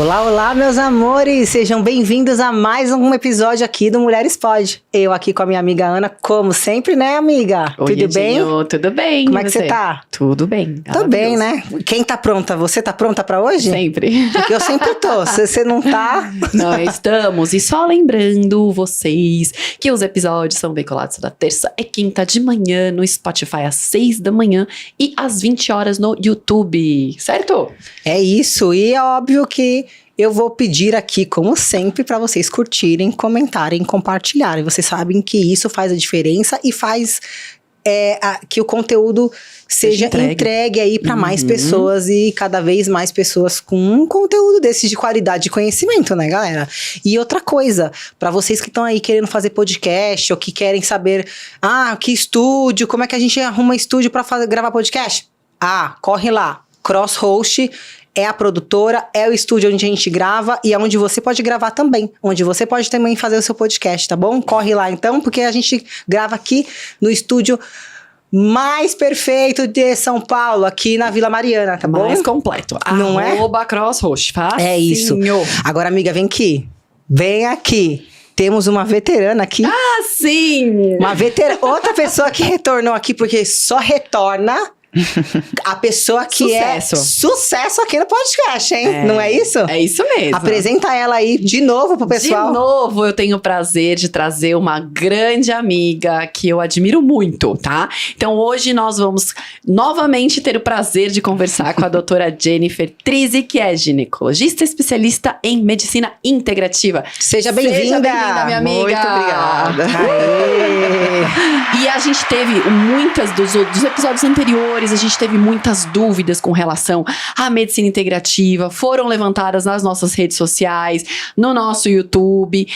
Olá, olá, meus amores! Sejam bem-vindos a mais um episódio aqui do Mulheres Pod. Eu aqui com a minha amiga Ana, como sempre, né, amiga? Oi, tudo bem? Tudo bem. Como é que você tá? Tudo bem. Tô bem, né? Quem tá pronta? Você tá pronta pra hoje? Sempre. Porque eu sempre tô. Se você não tá... Nós estamos. E só lembrando vocês que os episódios são veiculados da terça e quinta de manhã no Spotify às 6 da manhã e às 20 horas no YouTube, certo? É isso. E é óbvio que eu vou pedir aqui, como sempre, para vocês curtirem, comentarem, compartilharem. Vocês sabem que isso faz a diferença e faz que o conteúdo seja entregue aí para mais pessoas e cada vez mais pessoas com um conteúdo desse de qualidade de conhecimento, né, galera? E outra coisa, para vocês que estão aí querendo fazer podcast ou que querem saber, que estúdio, como é que a gente arruma estúdio para gravar podcast? Corre lá, Crosshost é a produtora, é o estúdio onde a gente grava e é onde você pode gravar também, onde você pode também fazer o seu podcast, tá bom? Corre lá então, porque a gente grava aqui no estúdio mais perfeito de São Paulo, aqui na Vila Mariana, tá bom? Mais completo. Não é? @Crosshost, facinho. É isso. Agora, amiga, vem aqui. Vem aqui. Temos uma veterana aqui. Sim! Uma veterana. Outra pessoa que retornou aqui, porque só retorna a pessoa que é sucesso aqui no podcast, hein? Não é isso? É isso mesmo. Apresenta ela aí de novo pro pessoal. De novo, eu tenho o prazer de trazer uma grande amiga que eu admiro muito, tá? Então, hoje nós vamos novamente ter o prazer de conversar com a doutora Jennifer Trizzi, que é ginecologista especialista em medicina integrativa. Seja bem-vinda. Seja bem-vinda, minha amiga. Muito obrigada. E a gente teve muitas dos episódios anteriores, a gente teve muitas dúvidas com relação à medicina integrativa, foram levantadas nas nossas redes sociais, no nosso YouTube,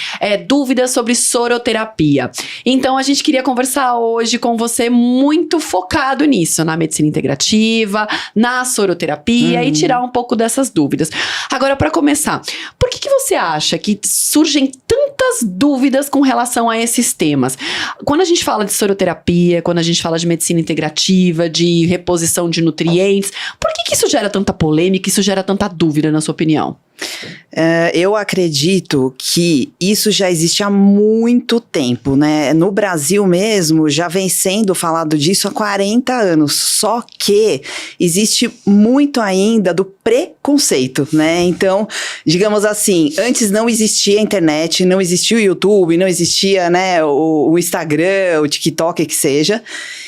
dúvidas sobre soroterapia. Então, a gente queria conversar hoje com você muito focado nisso, na medicina integrativa, na soroterapia e tirar um pouco dessas dúvidas. Agora, para começar, por que você acha que surgem tantas dúvidas com relação a esses temas? Quando a gente fala de soroterapia, quando a gente fala de medicina integrativa, de reposição de nutrientes, por que isso gera tanta polêmica, isso gera tanta dúvida, na sua opinião? Eu acredito que isso já existe há muito tempo, né? No Brasil mesmo, já vem sendo falado disso há 40 anos, só que existe muito ainda do preconceito, né? Então, digamos assim, antes não existia a internet, não existia o YouTube, não existia, né, o Instagram, o TikTok, que seja.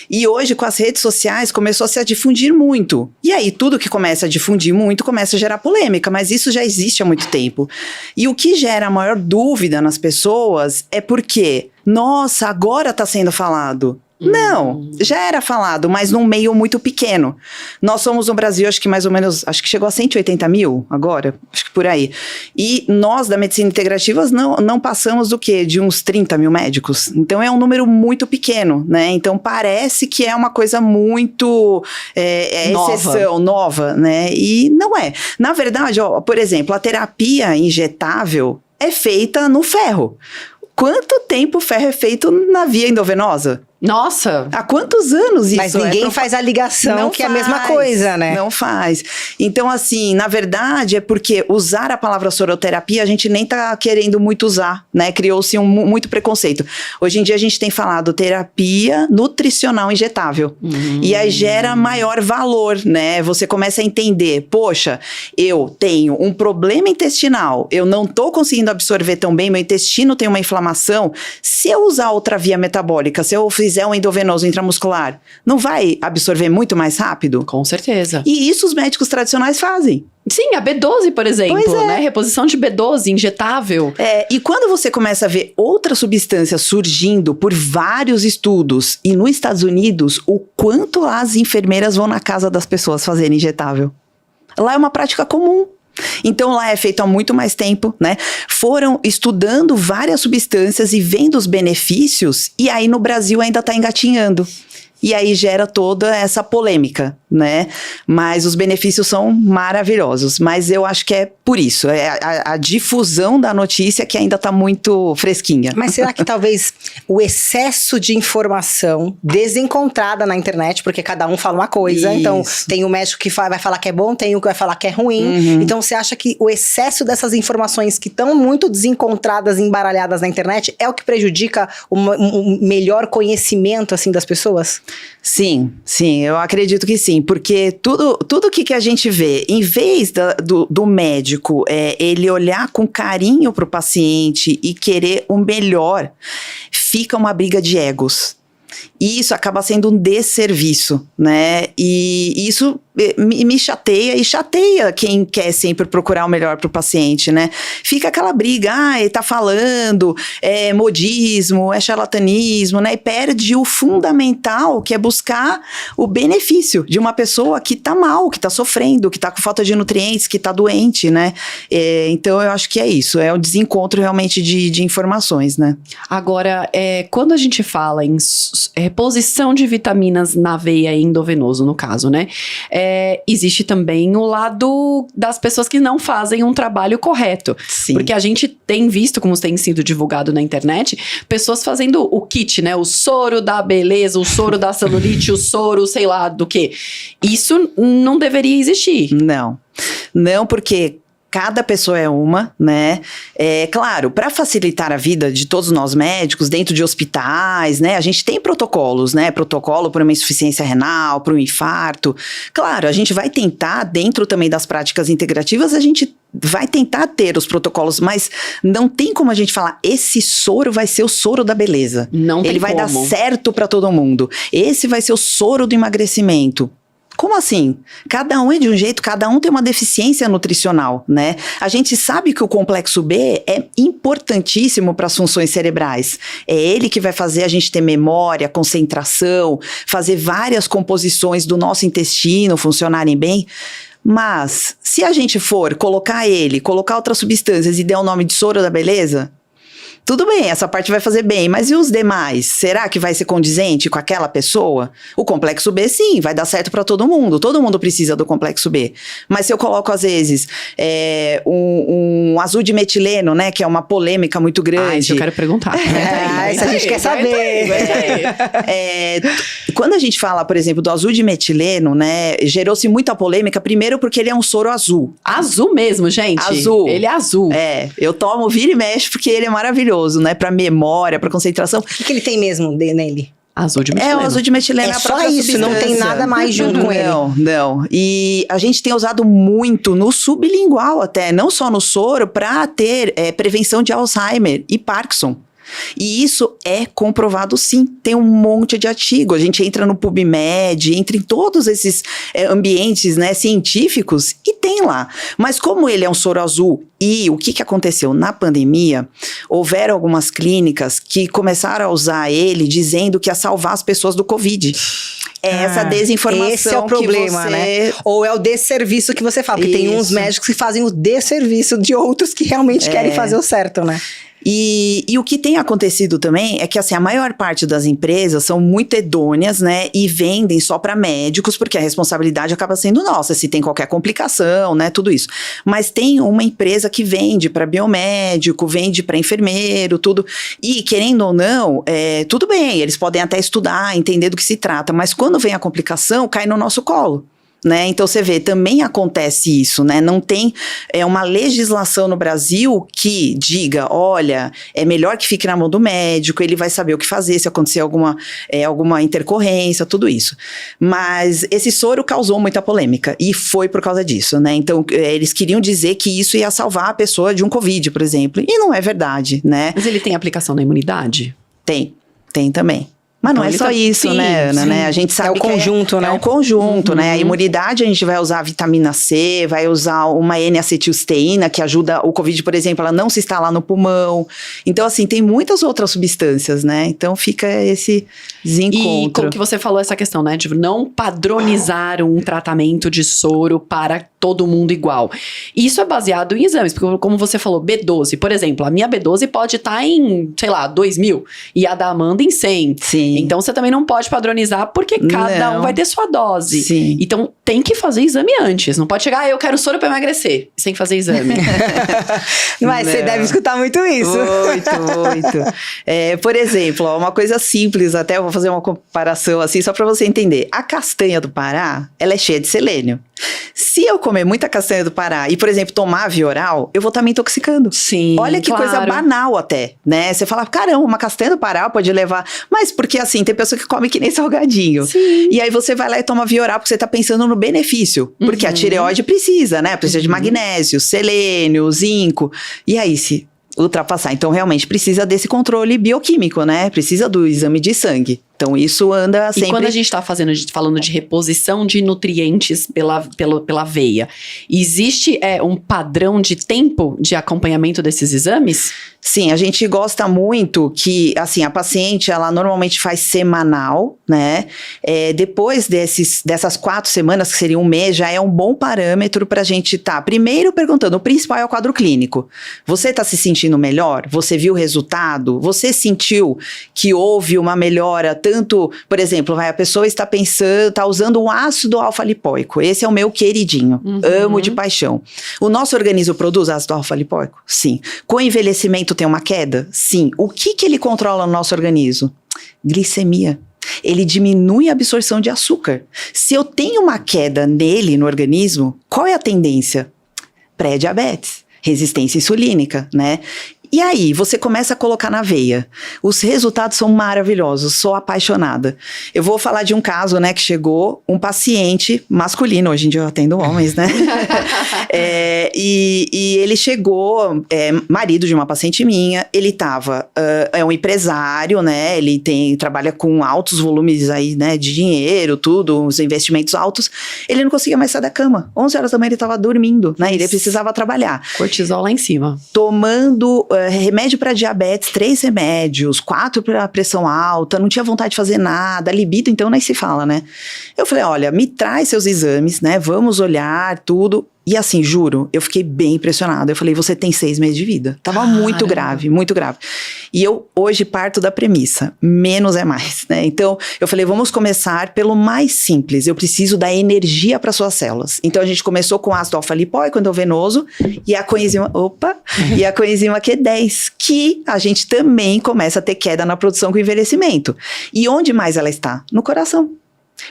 E hoje, com as redes sociais, começou a se difundir muito. E aí, tudo que começa a difundir muito, começa a gerar polêmica, mas isso já existe há muito tempo. E o que gera a maior dúvida nas pessoas é porque, nossa, agora está sendo falado. Não, já era falado, mas num meio muito pequeno. Nós somos no Brasil, acho que mais ou menos, acho que chegou a 180 mil agora, acho que por aí. E nós da medicina integrativa não passamos do quê? De uns 30 mil médicos. Então é um número muito pequeno, né? Então parece que é uma coisa muito exceção, nova, né? E não é. Na verdade, por exemplo, a terapia injetável é feita no ferro. Quanto tempo o ferro é feito na via endovenosa? Nossa! Há quantos anos isso? Mas ninguém faz a ligação, é a mesma coisa, né? Não faz. Então, assim, na verdade, é porque usar a palavra soroterapia, a gente nem tá querendo muito usar, né? Criou-se muito preconceito. Hoje em dia, a gente tem falado terapia nutricional injetável. E aí gera maior valor, né? Você começa a entender, poxa, eu tenho um problema intestinal, eu não tô conseguindo absorver tão bem, meu intestino tem uma inflamação. Se eu usar outra via metabólica, se eu fizer um endovenoso intramuscular, não vai absorver muito mais rápido? Com certeza. E isso os médicos tradicionais fazem. Sim, a B12, por exemplo, né? Reposição de B12 injetável. E quando você começa a ver outras substâncias surgindo por vários estudos, e nos Estados Unidos, o quanto lá as enfermeiras vão na casa das pessoas fazerem injetável. Lá é uma prática comum. Então lá é feito há muito mais tempo, né? Foram estudando várias substâncias e vendo os benefícios, e aí no Brasil ainda está engatinhando. E aí gera toda essa polêmica, né? Mas os benefícios são maravilhosos. Mas eu acho que é por isso, é a difusão da notícia que ainda está muito fresquinha. Mas será que talvez o excesso de informação desencontrada na internet, porque cada um fala uma coisa, Isso. então tem o médico que vai falar que é bom, tem o que vai falar que é ruim. Então você acha que o excesso dessas informações que estão muito desencontradas, embaralhadas na internet, é o que prejudica um melhor conhecimento, assim, das pessoas? Sim, eu acredito que sim, porque tudo que a gente vê, em vez do médico ele olhar com carinho para o paciente e querer o melhor, fica uma briga de egos. E isso acaba sendo um desserviço, né? E isso me chateia e chateia quem quer sempre procurar o melhor para o paciente, né? Fica aquela briga, ele tá falando, é modismo, é charlatanismo, né? E perde o fundamental, que é buscar o benefício de uma pessoa que tá mal, que tá sofrendo, que tá com falta de nutrientes, que tá doente, né? Então eu acho que é isso, é um desencontro realmente de informações, né? Agora, quando a gente fala em reposição de vitaminas na veia endovenoso, no caso, né? Existe também o lado das pessoas que não fazem um trabalho correto. Sim. Porque a gente tem visto, como tem sido divulgado na internet, pessoas fazendo o kit, né? O soro da beleza, o soro da celulite, o soro sei lá do quê. Isso não deveria existir. Não, porque cada pessoa é uma, né? Claro, para facilitar a vida de todos nós médicos, dentro de hospitais, né? A gente tem protocolos, né? Protocolo para uma insuficiência renal, para um infarto. Claro, a gente vai tentar, dentro também das práticas integrativas, a gente vai tentar ter os protocolos, mas não tem como a gente falar, esse soro vai ser o soro da beleza. Não tem Ele vai como. dar certo para todo mundo. Esse vai ser o soro do emagrecimento. Como assim? Cada um é de um jeito, cada um tem uma deficiência nutricional, né? A gente sabe que o complexo B é importantíssimo para as funções cerebrais. É ele que vai fazer a gente ter memória, concentração, fazer várias composições do nosso intestino funcionarem bem. Mas, se a gente for colocar outras substâncias e der o nome de soro da beleza, tudo bem, essa parte vai fazer bem, mas e os demais? Será que vai ser condizente com aquela pessoa? O complexo B, sim, vai dar certo para todo mundo precisa do complexo B. Mas se eu coloco, às vezes, um azul de metileno, né, que é uma polêmica muito grande. Isso eu quero perguntar. Isso a gente quer saber. Quando a gente fala, por exemplo, do azul de metileno, né, gerou-se muita polêmica, primeiro porque ele é um soro azul. Azul mesmo, gente. Azul. Ele é azul. Eu tomo, vira e mexe, porque ele é maravilhoso. Né, para memória, para concentração. O que ele tem mesmo nele? Azul de metileno. O azul de metileno é a só própria isso, substância. não tem nada mais junto com ele. Não. E a gente tem usado muito no sublingual até, não só no soro, para ter prevenção de Alzheimer e Parkinson. E isso é comprovado sim, tem um monte de artigo, a gente entra no PubMed, entra em todos esses ambientes, né, científicos e tem lá. Mas como ele é um soro azul e o que aconteceu na pandemia, houveram algumas clínicas que começaram a usar ele dizendo que ia salvar as pessoas do Covid. Essa desinformação. Esse é o problema, né? Ou é o desserviço que você fala, porque tem uns médicos que fazem o desserviço de outros que realmente querem fazer o certo, né? E o que tem acontecido também é que, assim, a maior parte das empresas são muito hedôneas, né? E vendem só para médicos, porque a responsabilidade acaba sendo nossa, se tem qualquer complicação, né? Tudo isso. Mas tem uma empresa que vende para biomédico, vende para enfermeiro, tudo. E, querendo ou não, tudo bem, eles podem até estudar, entender do que se trata, mas quando vem a complicação, cai no nosso colo. Né? Então você vê, também acontece isso, né? Não tem uma legislação no Brasil que diga, olha, é melhor que fique na mão do médico, ele vai saber o que fazer se acontecer alguma intercorrência, tudo isso. Mas esse soro causou muita polêmica e foi por causa disso, né? Então eles queriam dizer que isso ia salvar a pessoa de um Covid, por exemplo, e não é verdade, né? Mas ele tem aplicação na imunidade? Tem também. Mas então não é só isso, sim, né, Ana? sim. Né? A gente sabe o conjunto, né? É o conjunto, né? A imunidade, a gente vai usar a vitamina C, vai usar uma N-acetilcisteína, que ajuda o Covid, por exemplo, ela não se instalar no pulmão. Então, assim, tem muitas outras substâncias, né? Então, fica esse desencontro. E como que você falou essa questão, né? De não padronizar um tratamento de soro para todo mundo igual. Isso é baseado em exames, porque como você falou, B12, por exemplo, a minha B12 pode estar em, sei lá, 2.000 e a da Amanda em 100. Sim. Sim. Então você também não pode padronizar, porque cada um vai ter sua dose. Sim. Então tem que fazer exame antes. Não pode chegar, eu quero soro pra emagrecer, sem fazer exame. Mas você deve escutar muito isso. Muito. Por exemplo, ó, uma coisa simples, até eu vou fazer uma comparação assim, só pra você entender. A castanha do Pará, ela é cheia de selênio. Se eu comer muita castanha do Pará e, por exemplo, tomar Vioral, eu vou estar me intoxicando. Sim, Olha que coisa banal até, né? Você fala, caramba, uma castanha do Pará pode levar... Mas porque, assim, tem pessoa que come que nem salgadinho. Sim. E aí você vai lá e toma Vioral porque você tá pensando no benefício. Porque a tireoide precisa, né? Precisa de magnésio, selênio, zinco. E aí, se ultrapassar. Então, realmente, precisa desse controle bioquímico, né? Precisa do exame de sangue. Então, isso anda sempre... E quando a gente está falando de reposição de nutrientes pela veia, existe um padrão de tempo de acompanhamento desses exames? Sim, a gente gosta muito que, assim, a paciente, ela normalmente faz semanal, né? Depois dessas 4 semanas, que seria um mês, já é um bom parâmetro pra gente primeiro perguntando, o principal é o quadro clínico. Você tá se sentindo melhor? Você viu o resultado? Você sentiu que houve uma melhora, tanto, por exemplo, a pessoa está usando um ácido alfa-lipóico. Esse é o meu queridinho. Amo de paixão. O nosso organismo produz ácido alfa-lipóico? Sim. Com o envelhecimento tem uma queda? Sim. O que ele controla no nosso organismo? Glicemia. Ele diminui a absorção de açúcar. Se eu tenho uma queda nele, no organismo, qual é a tendência? Pré-diabetes, resistência insulínica, né? E aí, você começa a colocar na veia. Os resultados são maravilhosos, sou apaixonada. Eu vou falar de um caso, né, que chegou um paciente masculino, hoje em dia eu atendo homens, né? E ele chegou, marido de uma paciente minha, ele é um empresário, né, ele trabalha com altos volumes aí, né, de dinheiro, tudo, os investimentos altos. Ele não conseguia mais sair da cama. 11 horas da manhã ele estava dormindo, né, ele precisava trabalhar. Cortisol lá em cima. Tomando... remédio para diabetes, 3 remédios, 4 para pressão alta, não tinha vontade de fazer nada, libido então nem se fala, né? Eu falei, olha, me traz seus exames, né? Vamos olhar tudo. E assim, juro, eu fiquei bem impressionada. Eu falei, você tem 6 meses de vida. Tava muito grave, muito grave. E eu hoje parto da premissa, menos é mais, né? Então, eu falei, vamos começar pelo mais simples. Eu preciso dar energia para suas células. Então, a gente começou com ácido alfa-lipóico endovenoso e a coenzima Q10, que a gente também começa a ter queda na produção com o envelhecimento. E onde mais ela está? No coração.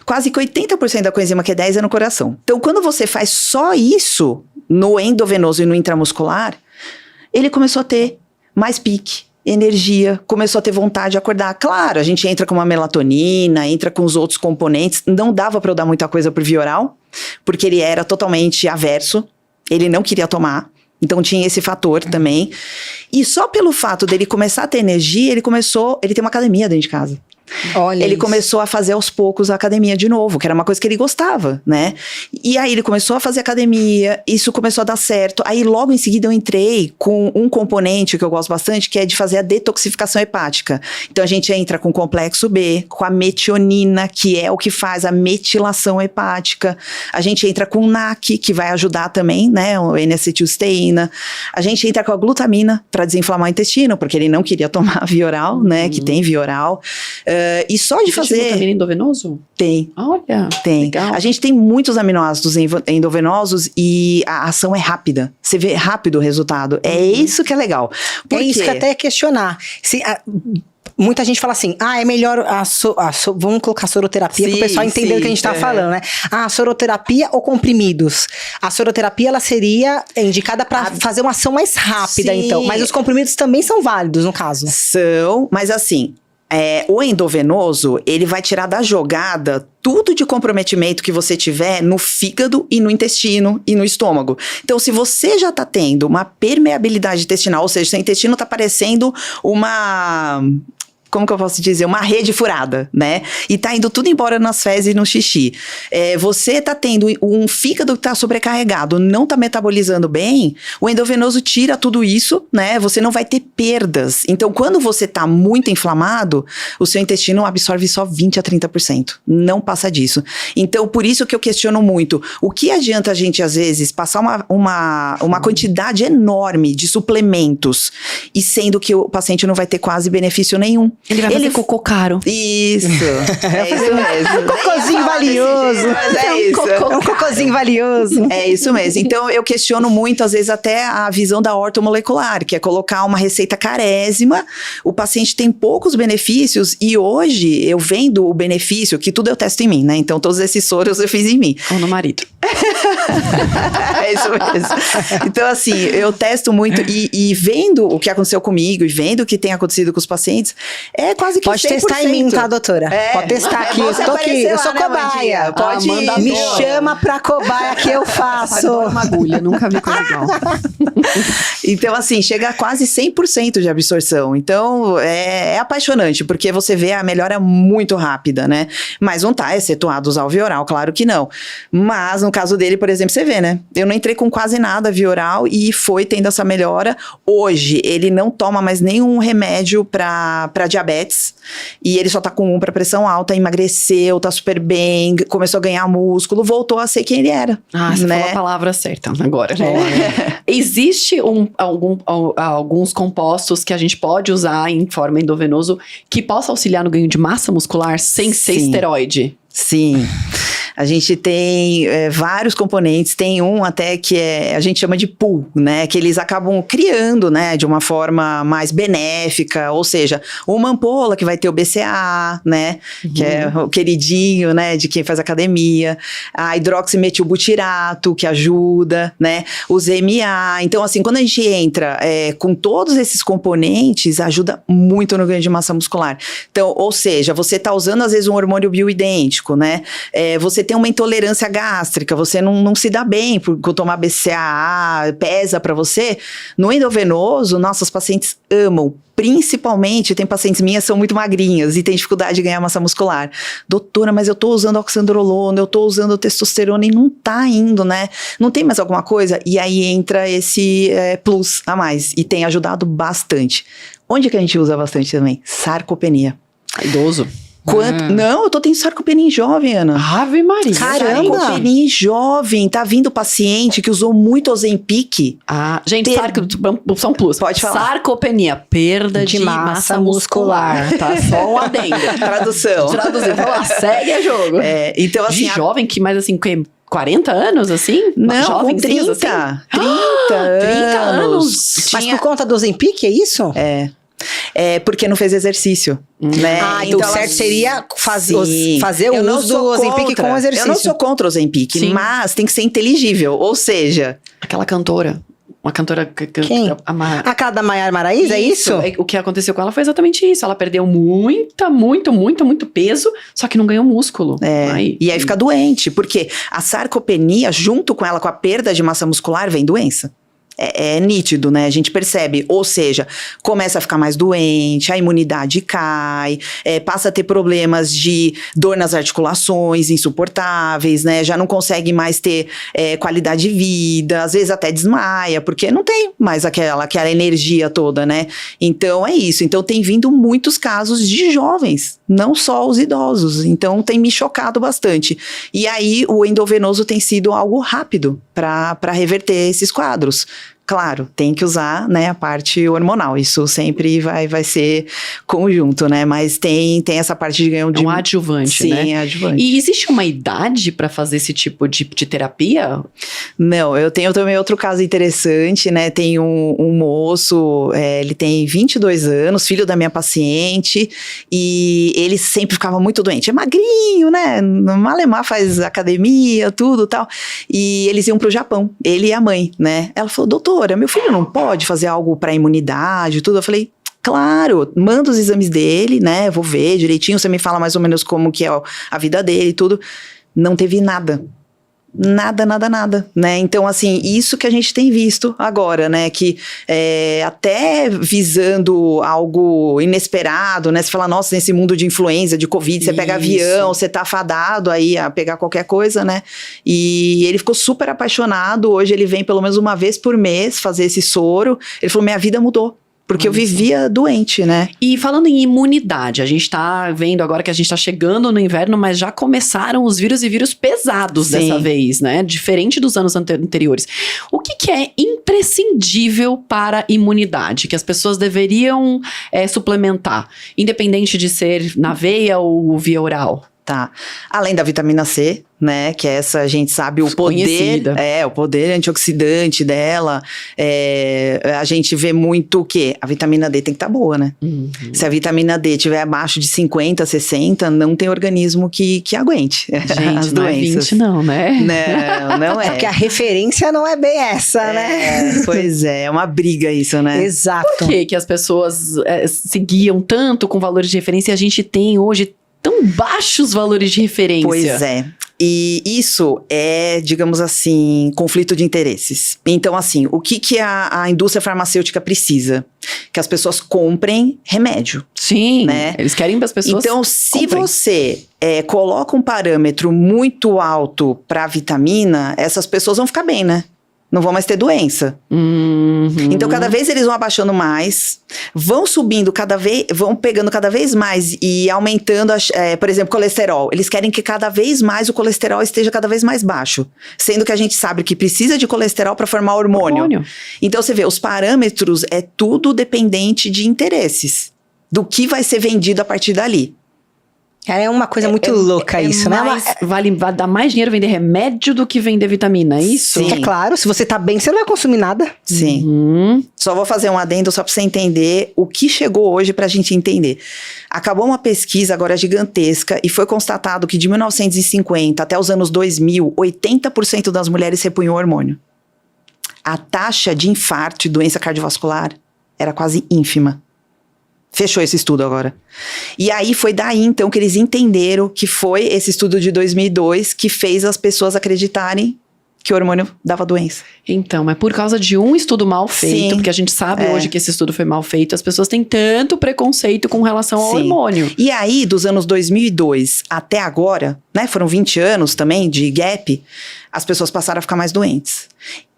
Quase que 80% da coenzima Q10 é no coração. Então, quando você faz só isso no endovenoso e no intramuscular, ele começou a ter mais pique, energia, começou a ter vontade de acordar. Claro, a gente entra com uma melatonina, entra com os outros componentes. Não dava para eu dar muita coisa pro Vioral, porque ele era totalmente averso. Ele não queria tomar. Então tinha esse fator também. E só pelo fato dele começar a ter energia, ele tem uma academia dentro de casa. Olha ele isso. Começou a fazer aos poucos a academia de novo, que era uma coisa que ele gostava, né? E aí ele começou a fazer academia, isso começou a dar certo. Aí logo em seguida eu entrei com um componente que eu gosto bastante, que é de fazer a detoxificação hepática. Então a gente entra com o complexo B, com a metionina, que é o que faz a metilação hepática. A gente entra com o NAC, que vai ajudar também, né? O N-acetilcisteína. A gente entra com a glutamina para desinflamar o intestino, porque ele não queria tomar Vioral, né? Que tem Vioral. E só de fazer... Existe glutamina endovenoso? Tem. Olha, tem. Legal. A gente tem muitos aminoácidos endovenosos e a ação é rápida. Você vê rápido o resultado. É isso que é legal. Por É isso quê? que até é questionar. Muita gente fala assim, é melhor vamos colocar soroterapia para o pessoal entender o que a gente tá falando, né? Soroterapia ou comprimidos? A soroterapia, ela seria indicada para fazer uma ação mais rápida, Sim. então. Mas os comprimidos também são válidos, no caso. São, mas assim... o endovenoso, ele vai tirar da jogada tudo de comprometimento que você tiver no fígado e no intestino e no estômago. Então, se você já tá tendo uma permeabilidade intestinal, ou seja, seu intestino tá parecendo uma... como que eu posso dizer? Uma rede furada, né? E tá indo tudo embora nas fezes e no xixi. Você tá tendo um fígado que tá sobrecarregado, não tá metabolizando bem, o endovenoso tira tudo isso, né? Você não vai ter perdas. Então, quando você tá muito inflamado, o seu intestino absorve só 20% a 30%. Não passa disso. Então, por isso que eu questiono muito. O que adianta a gente, às vezes, passar uma quantidade enorme de suplementos e sendo que o paciente não vai ter quase benefício nenhum? Ele vai fazer cocô caro. Isso, é isso mesmo. Um cocôzinho valioso. Mas é isso. Um cocôzinho valioso. É isso mesmo. Então, eu questiono muito, às vezes, até a visão da ortomolecular, que é colocar uma receita carésima. O paciente tem poucos benefícios e hoje eu vendo o benefício, que tudo eu testo em mim, né? Então, todos esses soros eu fiz em mim. Ou no marido. É isso mesmo. Então, assim, eu testo muito e vendo o que aconteceu comigo e vendo o que tem acontecido com os pacientes, é quase que Pode 100%. testar em mim, tá, doutora? Pode testar aqui, eu você tô aqui, apareceu eu sou lá, né, cobaia. Amandinha? Pode Amanda Me adora. chama pra cobaia que eu faço. Adoro uma agulha, nunca vi coisa igual. Então, assim, chega a quase 100% de absorção. Então, é apaixonante, porque você vê a melhora muito rápida, né? Mas não tá excetuado usar o Vioral, claro que não. Mas, no caso dele, por exemplo, você vê, né? Eu não entrei com quase nada Vioral e foi tendo essa melhora. Hoje, ele não toma mais nenhum remédio pra diabetes. E ele só tá com um pra pressão alta, emagreceu, tá super bem, começou a ganhar músculo, voltou a ser quem ele era. Ah, você né? falou a palavra certa agora. Existe alguns compostos que a gente pode usar em forma endovenoso que possa auxiliar no ganho de massa muscular sem ser Sim. esteroide? Sim. A gente tem vários componentes, tem um até que a gente chama de pool, né? Que eles acabam criando, né? De uma forma mais benéfica, ou seja, uma ampola que vai ter o BCAA, né? Que é o queridinho, né? De quem faz academia. A hidroximetilbutirato, que ajuda, né? Os EMA. Então, assim, quando a gente entra com todos esses componentes, ajuda muito no ganho de massa muscular. Então, ou seja, você tá usando, às vezes, um hormônio bioidêntico, né? Você tem uma intolerância gástrica, você não se dá bem por tomar BCAA, pesa pra você. No endovenoso, nossos pacientes amam. Principalmente, tem pacientes minhas que são muito magrinhas e tem dificuldade de ganhar massa muscular. Doutora, mas eu tô usando oxandrolona, eu tô usando testosterona e não tá indo, né? Não tem mais alguma coisa? E aí entra esse plus a mais e tem ajudado bastante. Onde que a gente usa bastante também? Sarcopenia. Idoso. Não, eu tô tendo sarcopenia em jovem, Ana. Ave Maria. Caramba! Sarcopenia em jovem. Tá vindo paciente que usou muito Ozempic. Ah, gente, são plus. Pode falar. Sarcopenia, perda de massa muscular. Tá só um adendo. Tradução. Traduzir. Vamos lá, segue o jogo. Então, assim... De jovem, que mais assim, 40 anos, assim? Não, com Jovenzinhos, 30. assim? 30 anos. Mas por conta do Ozempic, é isso? Porque não fez exercício, né? Então o certo seria fazer o Eu não uso do sou Ozempic contra. com exercício. Eu não sou contra o Ozempic, Sim. mas tem que ser inteligível, ou seja... Aquela cantora. Uma cantora... Quem? A cara da Maiara Maraíza, é isso? O que aconteceu com ela foi exatamente isso. Ela perdeu muito peso, só que não ganhou músculo. E aí fica doente, porque a sarcopenia, junto com ela, com a perda de massa muscular, vem doença. É nítido, né? A gente percebe. Ou seja, começa a ficar mais doente, a imunidade cai, passa a ter problemas de dor nas articulações insuportáveis, né? Já não consegue mais ter qualidade de vida, às vezes até desmaia, porque não tem mais aquela energia toda, né? Então é isso. Então tem vindo muitos casos de jovens, não só os idosos. Então tem me chocado bastante. E aí o endovenoso tem sido algo rápido para reverter esses quadros. Claro, tem que usar, né, a parte hormonal, isso sempre vai ser conjunto, né, mas tem essa parte de ganho de... um adjuvante, né? Sim, adjuvante. E existe uma idade para fazer esse tipo de terapia? Não, eu tenho também outro caso interessante, né, tem um moço, ele tem 22 anos, filho da minha paciente, e ele sempre ficava muito doente, é magrinho, né, no Malemar faz academia, tudo tal, e eles iam pro Japão, ele e a mãe, né, ela falou, doutora, meu filho não pode fazer algo para imunidade, tudo, eu falei... Claro, manda os exames dele, né, vou ver direitinho, você me fala mais ou menos como que é a vida dele e tudo. Não teve nada. Nada, né? Então, assim, isso que a gente tem visto agora, né? Que até visando algo inesperado, né? Você fala, nossa, nesse mundo de influenza, de Covid, você pega avião, você tá fadado aí a pegar qualquer coisa, né? E ele ficou super apaixonado. Hoje ele vem pelo menos uma vez por mês fazer esse soro. Ele falou, minha vida mudou. Porque eu vivia doente, né? E falando em imunidade, a gente tá vendo agora que a gente tá chegando no inverno, mas já começaram os vírus e vírus pesados Sim. dessa vez, né? Diferente dos anos anteriores. O que é imprescindível para a imunidade, que as pessoas deveriam suplementar, independente de ser na veia ou via oral? Tá. Além da vitamina C, né? Que essa a gente sabe o poder. Conhecida. O poder antioxidante dela. A gente vê muito o quê? A vitamina D tem que estar boa, né? Se a vitamina D estiver abaixo de 50, 60, não tem organismo que aguente Gente, as não é doenças. 20 não, né? Não é. É porque a referência não é bem essa, né? Pois é uma briga isso, né? Exato. Por que as pessoas seguiam tanto com valores de referência e a gente tem hoje tão baixos valores de referência? Pois é. E isso é, digamos assim, conflito de interesses. Então, assim, o que a indústria farmacêutica precisa? Que as pessoas comprem remédio. Sim, né? Eles querem que as pessoas Então, se comprem. você coloca um parâmetro muito alto para vitamina, essas pessoas vão ficar bem, né? Não vão mais ter doença. Então, cada vez eles vão abaixando mais, vão subindo vão pegando cada vez mais e aumentando, por exemplo, colesterol. Eles querem que cada vez mais o colesterol esteja cada vez mais baixo. Sendo que a gente sabe que precisa de colesterol para formar hormônio. Então, você vê, os parâmetros é tudo dependente de interesses. Do que vai ser vendido a partir dali. É uma coisa muito louca isso, né? Vai dar mais dinheiro vender remédio do que vender vitamina, é isso? Sim. É claro, se você tá bem, você não vai consumir nada. Sim. Só vou fazer um adendo só para você entender o que chegou hoje pra gente entender. Acabou uma pesquisa agora gigantesca e foi constatado que de 1950 até os anos 2000, 80% das mulheres repunham hormônio. A taxa de infarto e doença cardiovascular era quase ínfima. Fechou esse estudo agora. E aí foi daí, então, que eles entenderam que foi esse estudo de 2002 que fez as pessoas acreditarem que o hormônio dava doença. Então, mas por causa de um estudo mal feito, Sim. porque a gente sabe hoje que esse estudo foi mal feito, as pessoas têm tanto preconceito com relação ao Sim. hormônio. E aí, dos anos 2002 até agora, né, foram 20 anos também de gap, as pessoas passaram a ficar mais doentes.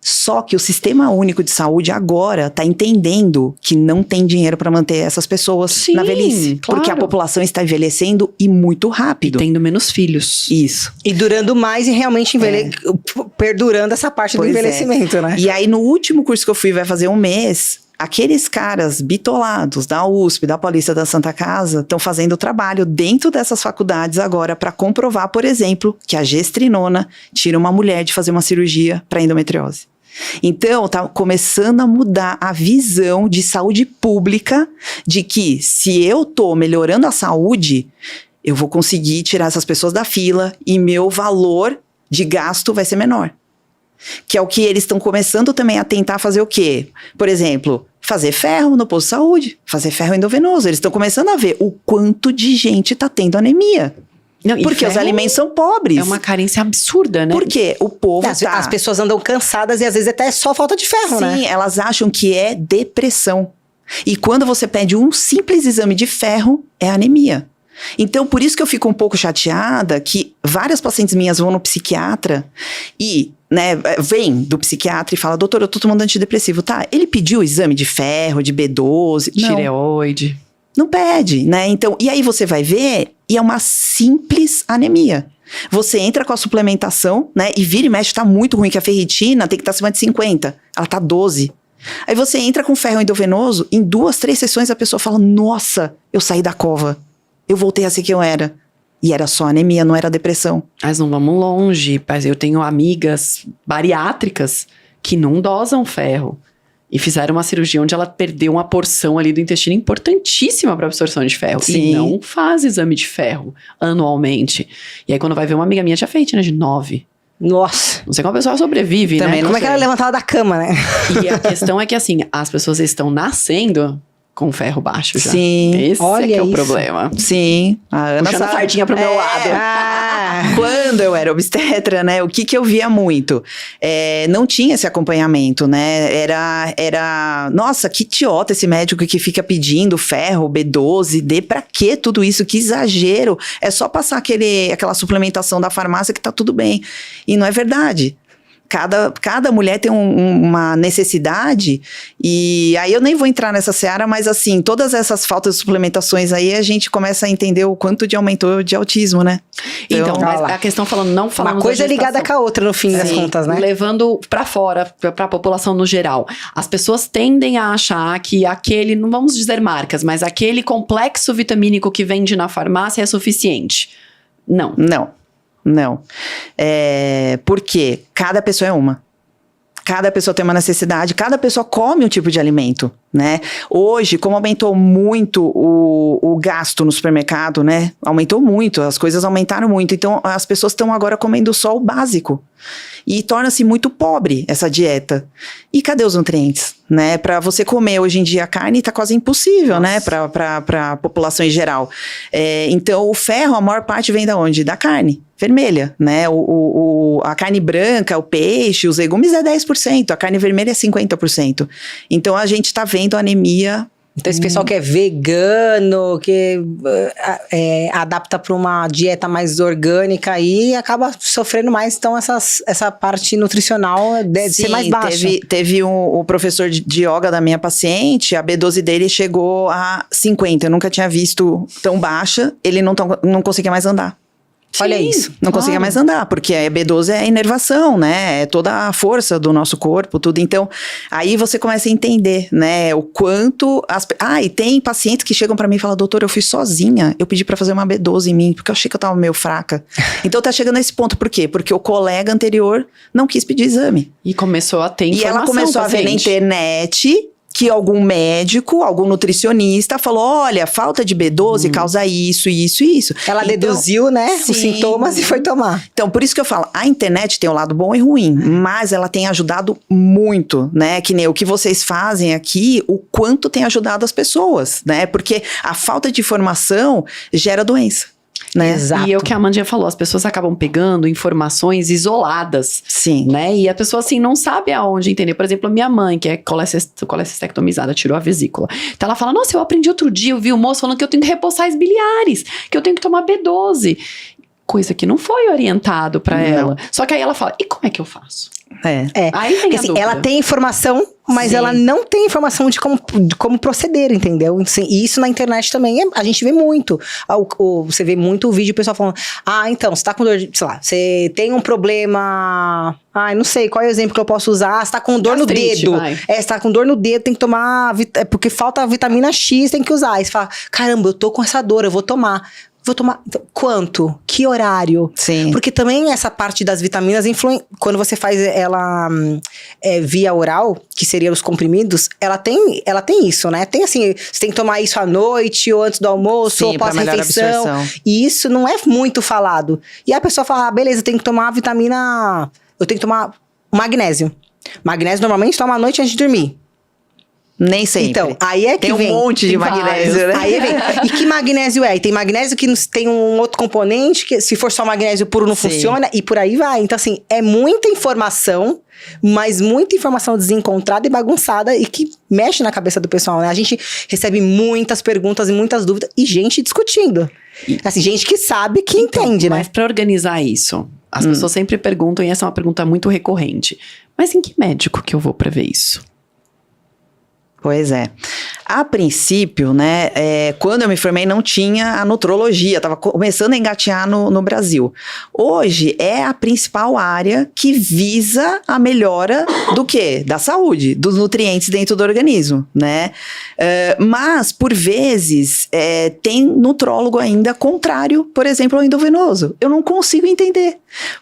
Só que o Sistema Único de Saúde agora está entendendo que não tem dinheiro para manter essas pessoas Sim, na velhice. claro. Porque a população está envelhecendo e muito E rápido. tendo menos filhos. Isso. E durando mais e realmente perdurando essa parte Pois do envelhecimento, né? E aí, no último curso que eu fui, vai fazer um mês, aqueles caras bitolados da USP, da Paulista, da Santa Casa, estão fazendo trabalho dentro dessas faculdades agora para comprovar, por exemplo, que a gestrinona tira uma mulher de fazer uma cirurgia para endometriose. Então, tá começando a mudar a visão de saúde pública de que se eu tô melhorando a saúde, eu vou conseguir tirar essas pessoas da fila e meu valor de gasto vai ser menor. Que é o que eles estão começando também a tentar fazer o quê? Por exemplo, fazer ferro no posto de saúde, fazer ferro endovenoso. Eles estão começando a ver o quanto de gente tá tendo anemia. Não, e Porque os ferro alimentos são pobres. é uma carência absurda, né? Porque o povo As pessoas andam cansadas e às vezes até é só falta de ferro, né? Sim, elas acham que é depressão. E quando você pede um simples exame de ferro, é anemia. Então, por isso que eu fico um pouco chateada que várias pacientes minhas vão no psiquiatra e, né, vem do psiquiatra e fala, doutor, eu tô tomando antidepressivo. Tá, ele pediu o exame de ferro, de B12? Não, Tireoide. não pede, né? Então, e aí você vai ver e é uma simples anemia. Você entra com a suplementação, né, e vira e mexe, tá muito ruim, que a ferritina tem que estar acima de 50. Ela tá 12. Aí você entra com ferro endovenoso, em 2, 3 sessões a pessoa fala, nossa, eu saí da cova. Eu voltei a ser quem eu era. E era só anemia, não era depressão. Mas não vamos longe. Eu tenho amigas bariátricas que não dosam ferro. E fizeram uma cirurgia onde ela perdeu uma porção ali do intestino importantíssima para absorção de ferro. Sim. E não faz exame de ferro anualmente. E aí quando vai ver, uma amiga minha tinha feito, né, de 9. Nossa. Não sei como a pessoa sobrevive, Também né? não Como é que ela levantava da cama, né? E a questão é que, assim, as pessoas estão nascendo com ferro baixo já. Sim, Esse olha é que é o isso. problema. Sim, a Ana Puxando a sabe. sardinha pro meu lado. Quando eu era obstetra, né, o que eu via muito? Não tinha esse acompanhamento, né? Era, nossa, que idiota esse médico que fica pedindo ferro, B12, D, pra que tudo isso? Que exagero. É só passar aquela suplementação da farmácia que tá tudo bem. E não é verdade. Cada mulher tem uma necessidade, e aí eu nem vou entrar nessa seara, mas assim, todas essas faltas de suplementações aí, a gente começa a entender o quanto de aumentou de autismo, né? Então, mas a questão não falando uma coisa é ligada com a outra, no fim das contas, né? Levando pra fora, pra população no geral. As pessoas tendem a achar que aquele, não vamos dizer marcas, mas aquele complexo vitamínico que vende na farmácia é suficiente. Não. Porque cada pessoa é uma. Cada pessoa tem uma necessidade, cada pessoa come um tipo de alimento, né? Hoje, como aumentou muito o gasto no supermercado, né? Aumentou muito, as coisas aumentaram muito. Então, as pessoas estão agora comendo só o básico. E torna-se muito pobre essa dieta. E cadê os nutrientes, né? Para você comer hoje em dia a carne tá quase impossível, né? Para a população em geral. Então, o ferro, a maior parte vem da onde? Da carne vermelha, né? A carne branca, o peixe, os legumes é 10%, a carne vermelha é 50%. Então, a gente tá vendo anemia. Então, esse pessoal que é vegano, que adapta para uma dieta mais orgânica aí, acaba sofrendo mais, então, essa parte nutricional deve ser mais baixa. Teve o professor de yoga da minha paciente, a B12 dele chegou a 50, eu nunca tinha visto tão baixa, ele não conseguia mais andar. Olha isso. Não conseguia mais andar, porque a B12 é a inervação, né? É toda a força do nosso corpo, tudo. Então, aí você começa a entender, né? O quanto... e tem pacientes que chegam pra mim e falam, doutor, eu fui sozinha, eu pedi pra fazer uma B12 em mim, porque eu achei que eu tava meio fraca. Então, tá chegando a esse ponto. Por quê? Porque o colega anterior não quis pedir exame. E começou a ter informação. E ela começou a ver na internet que algum médico, algum nutricionista falou, olha, falta de B12 causa isso, isso e isso. Ela deduziu, né, os sintomas e foi tomar. Então, por isso que eu falo, a internet tem um lado bom e ruim, mas ela tem ajudado muito, né, que nem o que vocês fazem aqui, o quanto tem ajudado as pessoas, né, porque a falta de informação gera doença. Né? Exato. E é o que a Amandinha falou, as pessoas acabam pegando informações isoladas. Sim. Né? E a pessoa, assim, não sabe aonde entender. Por exemplo, a minha mãe, que é colecistectomizada, tirou a vesícula. Então ela fala, nossa, eu aprendi outro dia, eu vi o moço falando que eu tenho que repousar as biliares, que eu tenho que tomar B12. Coisa que não foi orientado pra ela. Só que aí ela fala, e como é que eu faço? Aí vem assim, ela tem informação, mas ela não tem informação de como proceder, entendeu? Assim, e isso na internet também, a gente vê muito. Você vê muito o vídeo, o pessoal falando, então, você tá com dor de, sei lá, você tem um problema, não sei, qual é o exemplo que eu posso usar? Você tá com dor Gastrite, no dedo. Você tá com dor no dedo, tem que tomar, porque falta a vitamina X, tem que usar. Aí você fala, caramba, eu tô com essa dor, eu vou tomar. Então, quanto? Que horário? Sim. Porque também essa parte das vitaminas quando você faz ela via oral, que seriam os comprimidos, ela tem isso, né? Tem assim, você tem que tomar isso à noite, ou antes do almoço, ou pós-refeição. E isso não é muito falado. E aí a pessoa fala, beleza, eu tenho que tomar vitamina... Eu tenho que tomar magnésio. Magnésio normalmente toma à noite antes de dormir. Nem sempre. Então, aí é que tem vem. Um monte de magnésio, né? Aí vem. E que magnésio é? E tem magnésio que tem um outro componente, que se for só magnésio puro não funciona, e por aí vai. Então, assim, é muita informação, mas muita informação desencontrada e bagunçada, e que mexe na cabeça do pessoal, né? A gente recebe muitas perguntas e muitas dúvidas, e gente discutindo. Assim, gente que sabe, que entende, né? Mas pra organizar isso, as pessoas sempre perguntam, e essa é uma pergunta muito recorrente, mas em que médico que eu vou pra ver isso? Pois é. A princípio, né, quando eu me formei não tinha a nutrologia, estava começando a engatear no Brasil. Hoje é a principal área que visa a melhora do quê? Da saúde, dos nutrientes dentro do organismo, né? Mas, por vezes, tem nutrólogo ainda contrário, por exemplo, ao endovenoso. Eu não consigo entender.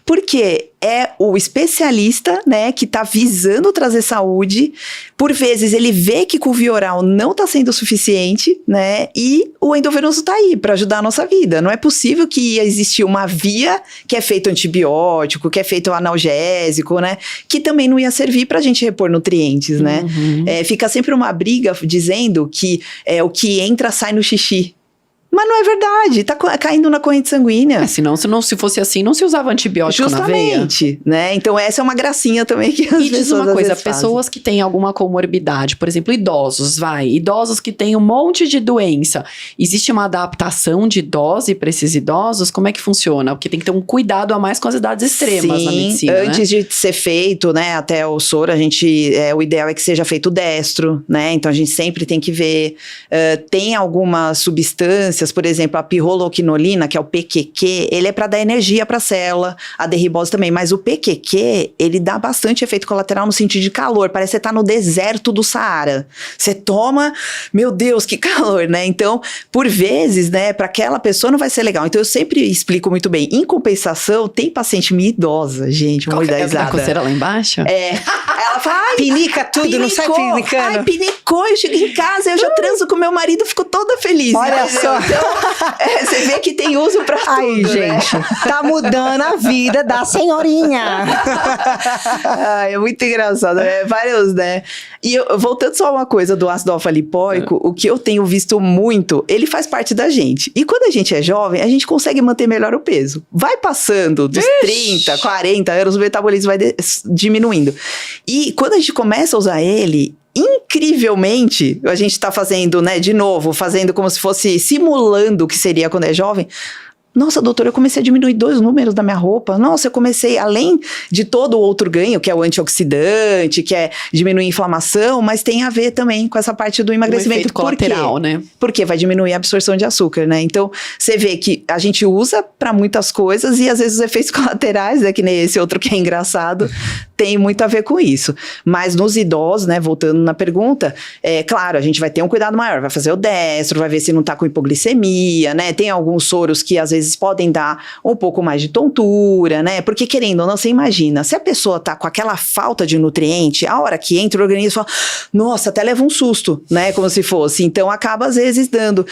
Porque é o especialista, né, que está visando trazer saúde. Por vezes, ele vê que com o via oral não está sendo suficiente, né? E o endovenoso está aí para ajudar a nossa vida. Não é possível que existir uma via que é feito antibiótico, que é feito analgésico, né? Que também não ia servir para a gente repor nutrientes, né? Fica sempre uma briga dizendo que o que entra sai no xixi. Mas não é verdade, tá caindo na corrente sanguínea. Senão, se fosse assim, não se usava antibiótico na veia. Justamente, né? Então essa é uma gracinha também que as pessoas E diz uma às coisa, vezes pessoas que têm alguma comorbidade, por exemplo, idosos que têm um monte de doença, existe uma adaptação de dose para esses idosos? Como é que funciona? Porque tem que ter um cuidado a mais com as idades extremas na medicina, antes de ser feito, né, até o soro, o ideal é que seja feito destro, né? Então a gente sempre tem que ver, tem algumas substâncias, por exemplo, a pirroloquinolina, que é o PQQ, ele é para dar energia para a célula, a derribose também, mas o PQQ, ele dá bastante efeito colateral no sentido de calor, parece que você tá no deserto do Saara. Você toma, meu Deus, que calor, né? Então, por vezes, né, para aquela pessoa não vai ser legal. Então eu sempre explico muito bem. Em compensação, tem paciente minha idosa, gente, uma da coceira lá embaixo? Ela fala, ai, Pinica tudo, não sai pinicando. Ai, pinicou, eu chego em casa, eu já transo com meu marido, fico toda feliz. Olha só. Então, você vê que tem uso pra Aí, tudo, né? gente, tá mudando a vida da senhorinha. Ai, é muito engraçado, né? Vários, né? E voltando só uma coisa do ácido alfa-lipóico, o que eu tenho visto muito, ele faz parte da gente. E quando a gente é jovem, a gente consegue manter melhor o peso. Vai passando dos 30, 40 anos, o metabolismo vai diminuindo. E quando a gente começa a usar ele, incrivelmente, a gente tá fazendo, né, de novo, fazendo como se fosse simulando o que seria quando é jovem. Nossa, doutora, eu comecei a diminuir 2 números da minha roupa. Nossa, eu comecei, além de todo o outro ganho, que é o antioxidante, que é diminuir a inflamação, mas tem a ver também com essa parte do emagrecimento. Efeito colateral, né? Porque vai diminuir a absorção de açúcar, né? Então, você vê que a gente usa para muitas coisas e às vezes os efeitos colaterais, né, que nem esse outro que é engraçado, tem muito a ver com isso. Mas nos idosos, né, voltando na pergunta, claro, a gente vai ter um cuidado maior, vai fazer o destro, vai ver se não tá com hipoglicemia, né? Tem alguns soros que às vezes podem dar um pouco mais de tontura, né? Porque querendo ou não, você imagina, se a pessoa tá com aquela falta de nutriente, a hora que entra o organismo fala, nossa, até leva um susto, né? Como se fosse. Então acaba às vezes dando.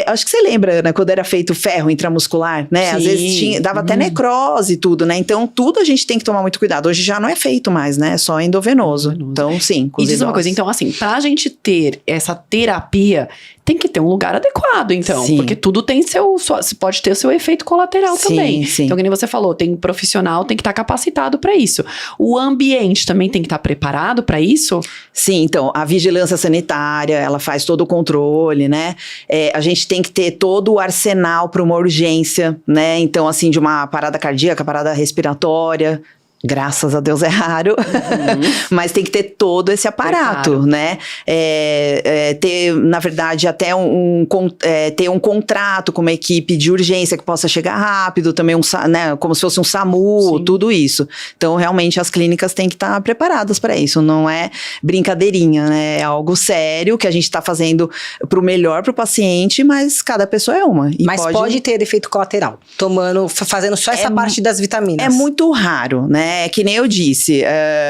Acho que você lembra, né? Quando era feito ferro intramuscular, né? Sim. Às vezes dava até necrose e tudo, né? Então tudo a gente tem que tomar muito cuidado. Hoje já não é feito mais, né? É só endovenoso. Então, sim. E diz uma coisa, então, assim, pra gente ter essa terapia, tem que ter um lugar adequado, então. Sim. Porque tudo tem pode ter o seu efeito colateral Sim, também. sim. Então, como você falou, tem um profissional, tem que estar capacitado para isso. O ambiente também tem que estar preparado para isso? Sim, então, a vigilância sanitária, ela faz todo o controle, né? A gente tem que ter todo o arsenal para uma urgência, né? Então, assim, de uma parada cardíaca, parada respiratória. Graças a Deus é raro, mas tem que ter todo esse aparato, né? Ter, na verdade, até ter um contrato com uma equipe de urgência que possa chegar rápido, também né, como se fosse um SAMU, sim, tudo isso. Então, realmente, as clínicas têm que estar preparadas para isso, não é brincadeirinha, né? É algo sério que a gente está fazendo pro melhor pro paciente, mas cada pessoa é uma. E mas pode ter efeito colateral, fazendo só essa parte das vitaminas. É muito raro, né? Que nem eu disse,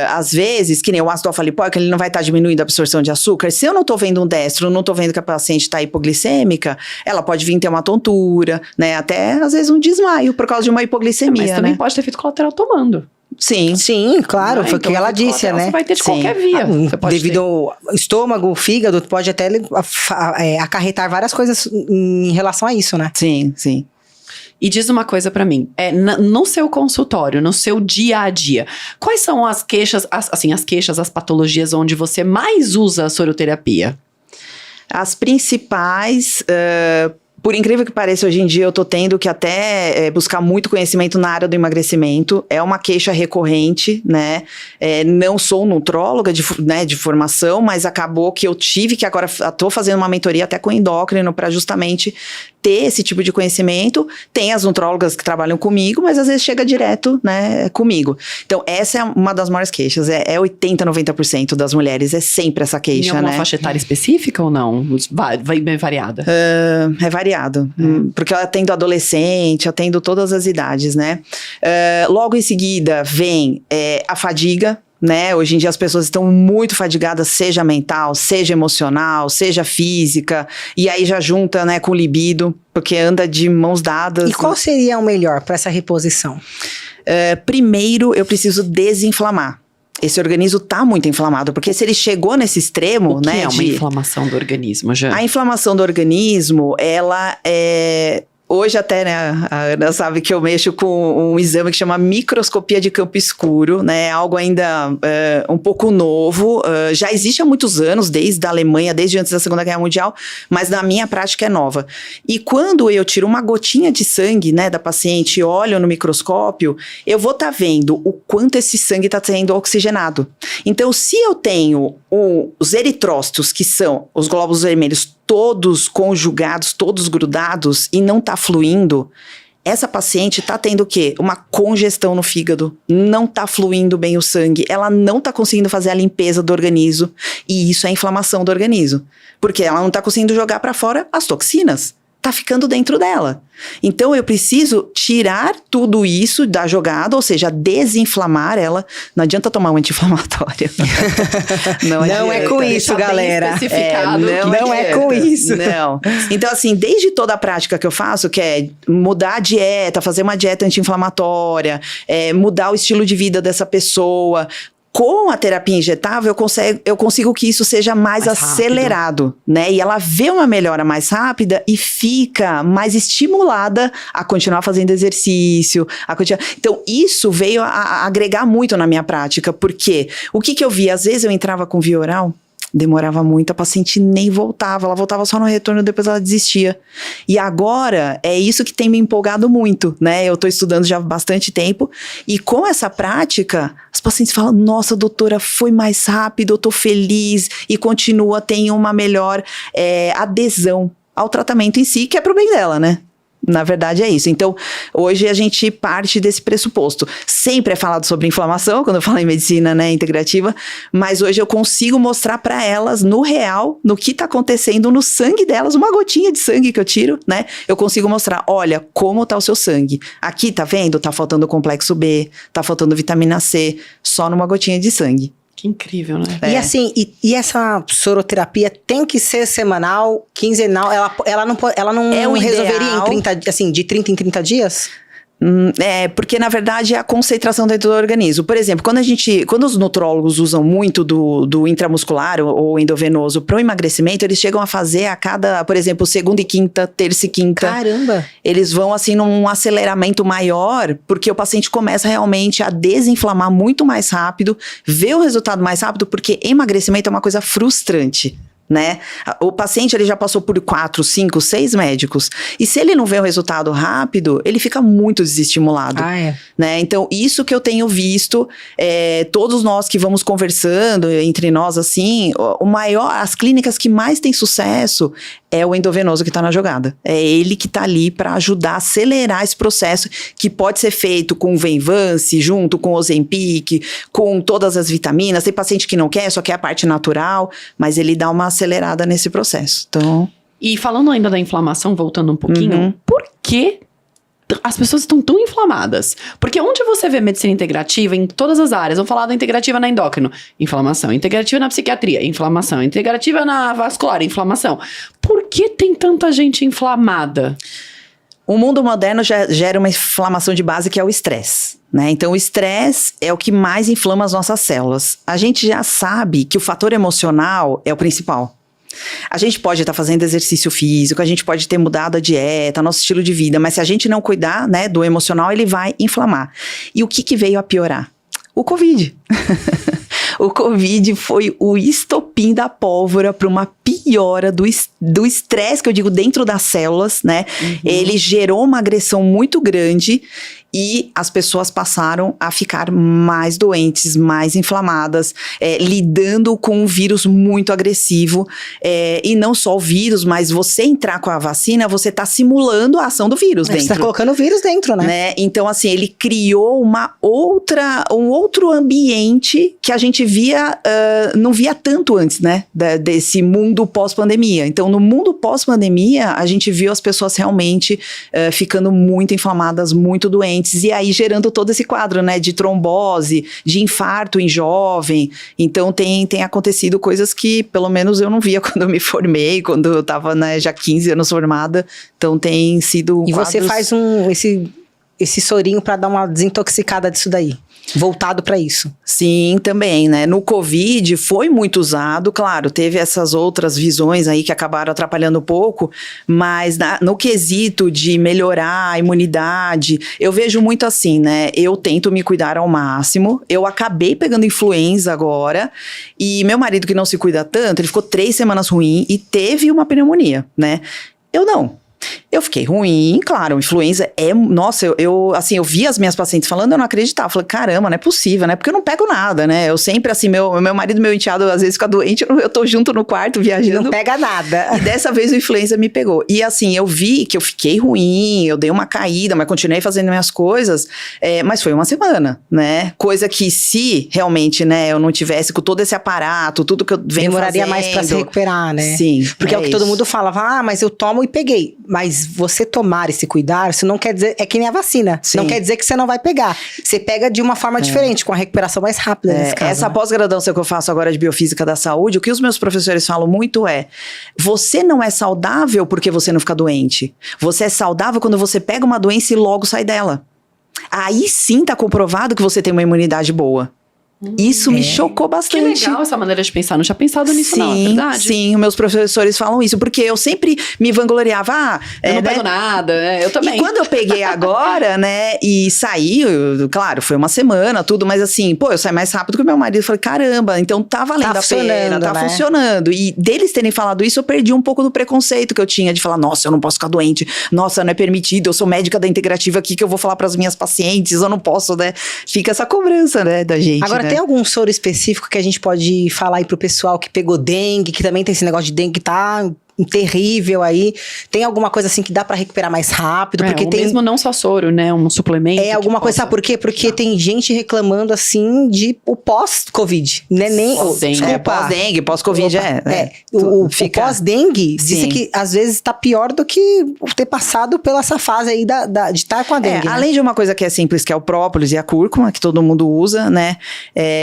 às vezes, que nem o ácido alfa-lipóico, ele não vai estar diminuindo a absorção de açúcar. Se eu não tô vendo um destro, não tô vendo que a paciente está hipoglicêmica, ela pode vir ter uma tontura, né? Até, às vezes, um desmaio por causa de uma hipoglicemia, mas também né? pode ter efeito colateral tomando. Sim. Sim, claro, foi o então, que ela disse, né? Você vai ter de Sim. qualquer via. Você pode devido ao estômago, fígado, pode até acarretar várias coisas em relação a isso, né? Sim, sim. E diz uma coisa pra mim, no seu consultório, no seu dia a dia, quais são as queixas, as patologias onde você mais usa a soroterapia? As principais, por incrível que pareça, hoje em dia eu tô tendo que até buscar muito conhecimento na área do emagrecimento. É uma queixa recorrente, né? Não sou nutróloga de formação, mas acabou que eu tive que agora tô fazendo uma mentoria até com endócrino para justamente ter esse tipo de conhecimento. Tem as nutrólogas que trabalham comigo, mas às vezes chega direto, né, comigo. Então, essa é uma das maiores queixas. 80, 90% das mulheres é sempre essa queixa, né? Em alguma faixa etária específica ou não? Vai bem variada? É variado. Porque eu atendo adolescente, atendo todas as idades, né? Logo em seguida vem a fadiga, né? Hoje em dia as pessoas estão muito fadigadas, seja mental, seja emocional, seja física, e aí já junta, né, com libido, porque anda de mãos dadas. E qual seria o melhor para essa reposição? Primeiro, eu preciso desinflamar. Esse organismo tá muito inflamado, porque se ele chegou nesse extremo, O que né? é uma inflamação do organismo, já? A inflamação do organismo, ela é... Hoje até, né, a Ana sabe que eu mexo com um exame que chama microscopia de campo escuro, né, algo ainda um pouco novo, já existe há muitos anos, desde a Alemanha, desde antes da Segunda Guerra Mundial, mas na minha prática é nova. E quando eu tiro uma gotinha de sangue, né, da paciente e olho no microscópio, eu vou estar vendo o quanto esse sangue está sendo oxigenado. Então, se eu tenho os eritrócitos, que são os glóbulos vermelhos, todos conjugados, todos grudados e não tá fluindo, essa paciente tá tendo o quê? Uma congestão no fígado, não tá fluindo bem o sangue, ela não tá conseguindo fazer a limpeza do organismo e isso é inflamação do organismo, porque ela não tá conseguindo jogar para fora as toxinas. Tá ficando dentro dela. Então, eu preciso tirar tudo isso da jogada, ou seja, desinflamar ela. Não adianta tomar um anti-inflamatório. Não é com isso, galera. Não é com isso. Não. Então, assim, desde toda a prática que eu faço, que é mudar a dieta, fazer uma dieta anti-inflamatória, mudar o estilo de vida dessa pessoa... Com a terapia injetável, eu consigo que isso seja mais acelerado, né? E ela vê uma melhora mais rápida e fica mais estimulada a continuar fazendo exercício. Então, isso veio a agregar muito na minha prática, porque o que eu vi? Às vezes eu entrava com via oral, demorava muito, a paciente nem voltava, ela voltava só no retorno, depois ela desistia. E agora, é isso que tem me empolgado muito, né? Eu tô estudando já há bastante tempo, e com essa prática, as pacientes falam, nossa, doutora, foi mais rápido, eu tô feliz, e continua, tem uma melhor adesão ao tratamento em si, que é pro bem dela, né? Na verdade é isso. Então, hoje a gente parte desse pressuposto. Sempre é falado sobre inflamação, quando eu falo em medicina, né, integrativa, mas hoje eu consigo mostrar para elas, no real, no que tá acontecendo no sangue delas, uma gotinha de sangue que eu tiro, né, eu consigo mostrar, olha, como tá o seu sangue. Aqui, tá vendo? Tá faltando complexo B, tá faltando vitamina C, só numa gotinha de sangue. Que incrível, né? E assim, e essa soroterapia tem que ser semanal, quinzenal? Ela não resolveria de 30 em 30 dias? Porque na verdade é a concentração dentro do organismo. Por exemplo, quando os nutrólogos usam muito do intramuscular ou endovenoso para o emagrecimento, eles chegam a fazer a cada, por exemplo, segunda e quinta, terça e quinta. Caramba! Eles vão assim num aceleramento maior, porque o paciente começa realmente a desinflamar muito mais rápido, vê o resultado mais rápido, porque emagrecimento é uma coisa frustrante. Né? O paciente ele já passou por 4, 5, 6 médicos e se ele não vê o resultado rápido, ele fica muito desestimulado, né? Então isso que eu tenho visto, todos nós que vamos conversando entre nós assim, as clínicas que mais têm sucesso é o endovenoso que está na jogada, é ele que está ali para ajudar a acelerar esse processo que pode ser feito com o Venvance, junto com o Ozempic, com todas as vitaminas. Tem paciente que não quer, só quer a parte natural, mas ele dá uma acelerada nesse processo. Então... E falando ainda da inflamação, voltando um pouquinho, por que as pessoas estão tão inflamadas? Porque onde você vê medicina integrativa, em todas as áreas, vamos falar da integrativa na endócrino, inflamação, integrativa na psiquiatria, inflamação, integrativa na vascular, inflamação. Por que tem tanta gente inflamada? O mundo moderno já gera uma inflamação de base que é o estresse, né? Então, o estresse é o que mais inflama as nossas células. A gente já sabe que o fator emocional é o principal. A gente pode estar fazendo exercício físico, a gente pode ter mudado a dieta, nosso estilo de vida, mas se a gente não cuidar, né, do emocional, ele vai inflamar. E o que veio a piorar? O Covid. O Covid foi o estopim da pólvora para uma piora do estresse, que eu digo, dentro das células, né? Ele gerou uma agressão muito grande e as pessoas passaram a ficar mais doentes, mais inflamadas, lidando com um vírus muito agressivo. E não só o vírus, mas você entrar com a vacina, você está simulando a ação do vírus dentro. Você está colocando o vírus dentro, né? Então, assim, ele criou um outro ambiente que a gente não via tanto antes, né? Desse mundo pós-pandemia. Então, no mundo pós-pandemia, a gente viu as pessoas realmente ficando muito inflamadas, muito doentes, e aí gerando todo esse quadro, né? De trombose, de infarto em jovem. Então, tem acontecido coisas que, pelo menos, eu não via quando eu me formei, quando eu estava, né, já 15 anos formada. Então, tem sido E quadros... você faz esse sorinho para dar uma desintoxicada disso daí? voltado para isso. Sim, também, né? No Covid foi muito usado, claro, teve essas outras visões aí que acabaram atrapalhando um pouco, mas no quesito de melhorar a imunidade, eu vejo muito assim, né? Eu tento me cuidar ao máximo, eu acabei pegando influenza agora, e meu marido que não se cuida tanto, ele ficou 3 semanas ruim e teve uma pneumonia, né? Eu não. Eu fiquei ruim, claro, influenza é... Nossa, eu vi as minhas pacientes falando, eu não acreditava. Eu falei, caramba, não é possível, né? Porque eu não pego nada, né? Eu sempre, assim, meu marido, meu enteado, às vezes fica doente, eu tô junto no quarto, viajando. Não pega nada. E dessa vez o influenza me pegou. E assim, eu vi que eu fiquei ruim, eu dei uma caída, mas continuei fazendo minhas coisas. Mas foi uma semana, né? Coisa que se realmente, né, eu não tivesse com todo esse aparato, tudo que eu venho Demoraria fazendo... mais pra se recuperar, né? Sim. Porque é o que todo isso. mundo fala, mas eu tomo e peguei. Mas você tomar e se cuidar, isso não quer dizer... É que nem a vacina. Sim. Não quer dizer que você não vai pegar. Você pega de uma forma diferente, com a recuperação mais rápida nesse caso. Essa né? pós-graduação que eu faço agora de Biofísica da Saúde, o que os meus professores falam muito é: você não é saudável porque você não fica doente. Você é saudável quando você pega uma doença e logo sai dela. Aí sim tá comprovado que você tem uma imunidade boa. Isso me chocou Que bastante. legal essa maneira de pensar. Não tinha pensado nisso, Sim, não, é verdade. sim, meus professores falam isso, porque eu sempre me vangloriava. Eu não né? pego nada, eu também. E quando eu peguei agora, né, e saí, claro, foi uma semana, tudo, mas assim, pô, eu saí mais rápido que o meu marido. Eu falei, caramba, então tá valendo Tá a pena, funcionando, tá né? funcionando. E deles terem falado isso, eu perdi um pouco do preconceito que eu tinha de falar, nossa, eu não posso ficar doente, nossa, não é permitido, eu sou médica da integrativa aqui, que eu vou falar pras minhas pacientes, eu não posso, né? Fica essa cobrança, né, da gente. Agora, né? tem algum soro específico que a gente pode falar aí pro pessoal que pegou dengue, que também tem esse negócio de dengue que tá terrível aí? Tem alguma coisa assim que dá pra recuperar mais rápido? Porque ou tem... mesmo não só soro, né? Um suplemento. alguma coisa, sabe por quê? Porque tem gente reclamando, assim, de o pós-Covid, né? Pós-dengue. Pós-dengue, pós-Covid, O fica... pós-dengue, Sim. dizem que às vezes tá pior do que ter passado pela essa fase aí de estar com a dengue, né? Além de uma coisa que é simples, que é o própolis e a cúrcuma, que todo mundo usa, né?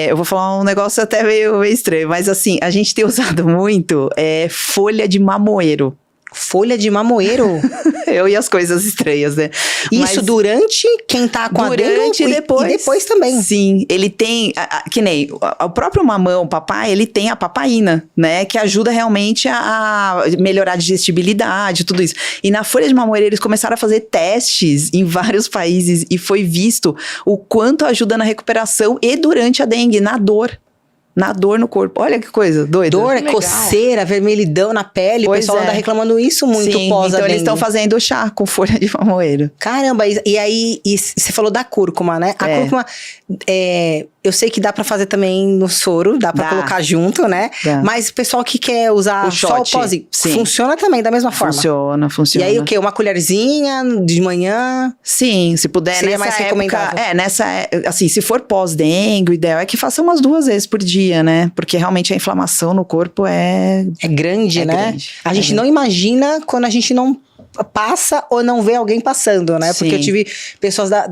Eu vou falar um negócio até meio estranho, mas assim, a gente tem usado muito folha de mamoeiro. Folha de mamoeiro? Eu e as coisas estranhas, né? Isso durante quem tá com a dengue e depois. E depois também. Sim, ele tem, que nem o próprio mamão, o papai, ele tem a papaína, né? Que ajuda realmente a melhorar a digestibilidade, tudo isso. E na folha de mamoeiro, eles começaram a fazer testes em vários países e foi visto o quanto ajuda na recuperação e durante a dengue, na dor. Na dor no corpo. Olha que coisa doida. Dor, legal. coceira, vermelhidão na pele. Pois o pessoal é. anda reclamando isso muito Sim, pós a então dengue. eles estão fazendo chá com folha de mamoeiro. Caramba, e aí você falou da cúrcuma, né? A cúrcuma, eu sei que dá pra fazer também no soro, dá pra colocar junto, né? Dá. Mas o pessoal que quer usar O só o shot, pozinho, sim. funciona também da mesma forma? Funciona. E aí o quê? Uma colherzinha de manhã? Sim, se puder, Seria nessa mais época, recomendável. assim, se for pós-dengue, o ideal é que faça umas 2 vezes por dia, né? Porque realmente a inflamação no corpo é grande, né? grande. A gente não imagina quando a gente não passa ou não vê alguém passando, né? Porque Sim. eu tive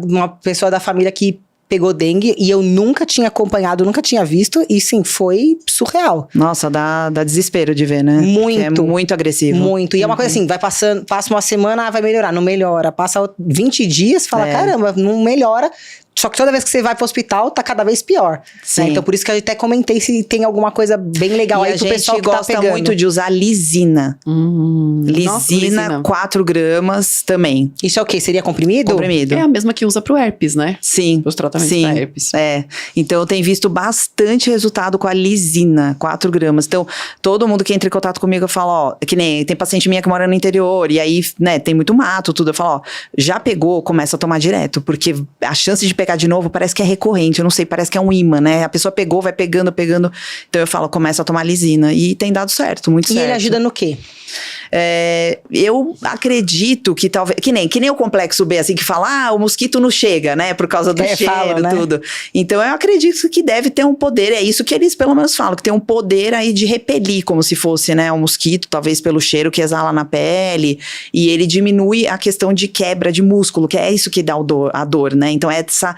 uma pessoa da família que pegou dengue e eu nunca tinha acompanhado, nunca tinha visto, e sim, foi surreal. Nossa, dá desespero de ver, né? Muito. Porque é muito agressivo. Muito. E é uma coisa assim, passa uma semana, vai melhorar, não melhora. Passa 20 dias, fala, caramba, não melhora. Só que toda vez que você vai pro hospital, tá cada vez pior. Sim. Né? Então, por isso que eu até comentei se tem alguma coisa bem legal E aí a pro gente pessoal que tá gosta pegando. muito de usar lisina. Nossa, Lisina, 4 gramas também. Isso é o quê? Seria comprimido? Comprimido. É a mesma que usa pro herpes, né? Sim. Os tratamentos Sim, pra herpes. Então eu tenho visto bastante resultado com a lisina, 4 gramas. Então, todo mundo que entra em contato comigo, eu falo, ó, que nem tem paciente minha que mora no interior, e aí, né, tem muito mato, tudo. Eu falo, ó, já pegou, começa a tomar direto, porque a chance de pegar de novo parece que é recorrente, eu não sei, parece que é um imã, né? A pessoa pegou, vai pegando. Então eu falo, começa a tomar lisina. E tem dado certo, muito certo. E ele ajuda no quê? Eu acredito que talvez, que nem o complexo B, assim, que fala, o mosquito não chega, né, por causa do cheiro, falam, né? tudo. Então eu acredito que deve ter um poder, é isso que eles pelo menos falam, que tem um poder aí de repelir, como se fosse, né, um mosquito, talvez pelo cheiro que exala na pele, e ele diminui a questão de quebra de músculo, que é isso que dá a dor, né, então essa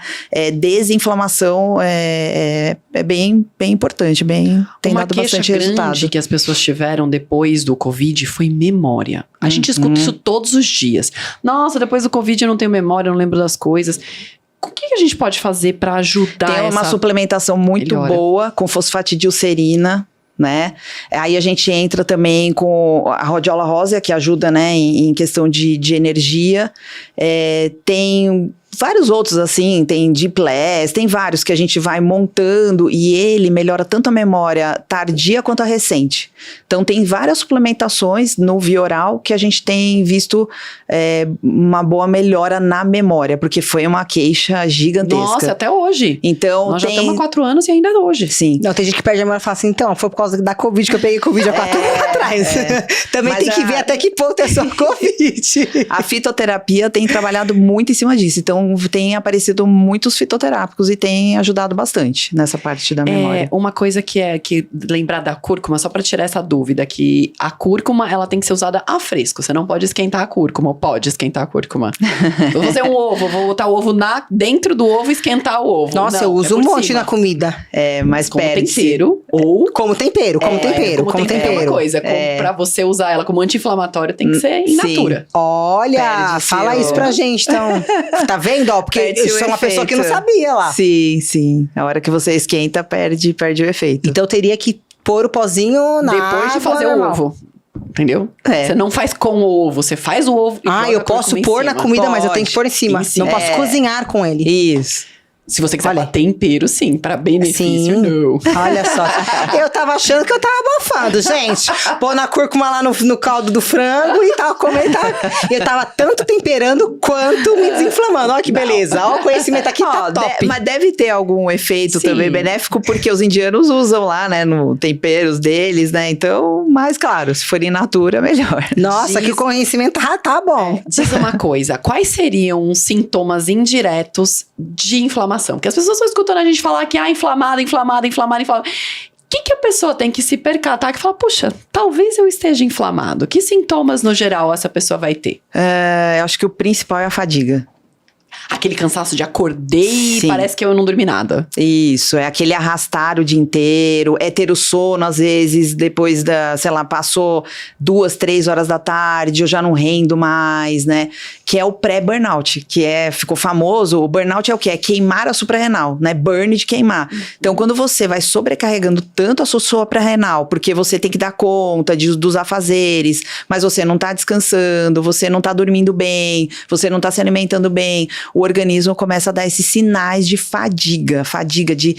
desinflamação é bem importante, tem dado bastante resultado. Uma queixa grande que as pessoas tiveram depois do Covid foi memória. A gente escuta isso todos os dias. Nossa, depois do Covid eu não tenho memória, eu não lembro das coisas. o que a gente pode fazer para ajudar Tem uma suplementação muito melhora? boa com fosfatidilcerina, né? Aí a gente entra também com a rhodiola rósea, que ajuda, né, em questão de energia. Tem vários outros, assim, tem Dipless, tem vários que a gente vai montando e ele melhora tanto a memória tardia quanto a recente. Então, tem várias suplementações no via oral que a gente tem visto uma boa melhora na memória, porque foi uma queixa gigantesca. Nossa, até hoje. Então, Nós já estamos há 4 anos e ainda hoje. Sim. Não, tem gente que perde a memória e fala assim, então, foi por causa da Covid que eu peguei Covid há 4 anos atrás. Também Mas tem que ver até que ponto é só Covid. A fitoterapia tem trabalhado muito em cima disso. Então, tem aparecido muitos fitoterápicos e tem ajudado bastante nessa parte da memória. Uma coisa que lembrar da cúrcuma, só para tirar essa dúvida, que a cúrcuma, ela tem que ser usada a fresco. Você não pode esquentar a cúrcuma, ou pode esquentar a cúrcuma. Eu vou fazer um ovo, vou botar o ovo dentro do ovo e esquentar o ovo. Nossa, eu uso um monte na comida. Mas como perde-se. tempero, ou... Como tempero. Como tempero é uma coisa, pra você usar ela como anti-inflamatório, tem que ser in natura. Olha, Perde-se fala isso pra gente, então. Tá vendo, ó? Porque Perde-se eu o sou uma pessoa que não efeito. sabia lá. Sim. A hora que você esquenta, perde o efeito. Então eu teria que pôr o pozinho na Depois de água fazer normal. o ovo. Entendeu? É. Você não faz com o ovo, você faz o ovo e joga Eu a posso cúrcuma em pôr na cima. comida, mas eu tenho Pode. que pôr em cima. Em cima. Não posso cozinhar com ele. Isso. Se você quiser Olha. pra tempero, sim. Pra benefício, Sim. não. Olha só. Eu tava achando que eu tava abafando, gente. Pôr na cúrcuma lá no caldo do frango e tava comendo. Eu tava tanto temperando quanto me desinflamando. Olha que beleza. Olha o conhecimento aqui, tá top. Mas deve ter algum efeito Sim. também benéfico, porque os indianos usam lá, né, no temperos deles, né? Então, mais claro, se for in natura, melhor. Nossa, que conhecimento tá bom. Diz uma coisa, quais seriam os sintomas indiretos de inflamação? Porque as pessoas estão escutando a gente falar que inflamada. O que a pessoa tem que se percatar que fala, puxa, talvez eu esteja inflamado? Que sintomas, no geral, essa pessoa vai ter? Eu acho que o principal é a fadiga. Aquele cansaço de acordei, Sim. parece que eu não dormi nada. Isso, é aquele arrastar o dia inteiro, é ter o sono, às vezes, depois passou 2, 3 horas da tarde, eu já não rendo mais, né? Que é o pré-burnout, ficou famoso. O burnout é o quê? É queimar a suprarrenal, né? Burn de queimar. Então, quando você vai sobrecarregando tanto a sua suprarrenal, porque você tem que dar conta dos afazeres, mas você não tá descansando, você não tá dormindo bem, você não tá se alimentando bem, o organismo começa a dar esses sinais de fadiga de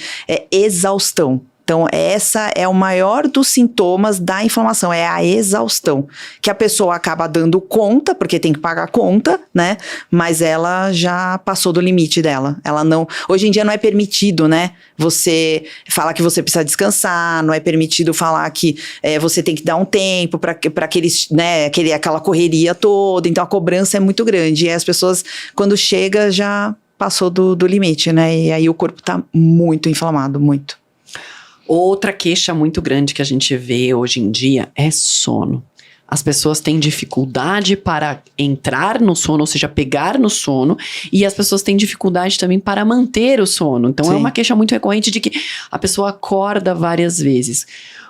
exaustão. Então, essa é o maior dos sintomas da inflamação, é a exaustão. Que a pessoa acaba dando conta, porque tem que pagar a conta, né? Mas ela já passou do limite dela. Ela não... Hoje em dia não é permitido, né? Você falar que você precisa descansar, não é permitido falar que você tem que dar um tempo para aqueles, né? Aquela correria toda. Então, a cobrança é muito grande. E as pessoas, quando chega, já passou do limite, né? E aí o corpo tá muito inflamado, muito. Outra queixa muito grande que a gente vê hoje em dia é sono. As pessoas têm dificuldade para entrar no sono, ou seja, pegar no sono, e as pessoas têm dificuldade também para manter o sono. Então, Sim. é uma queixa muito recorrente de que a pessoa acorda várias vezes.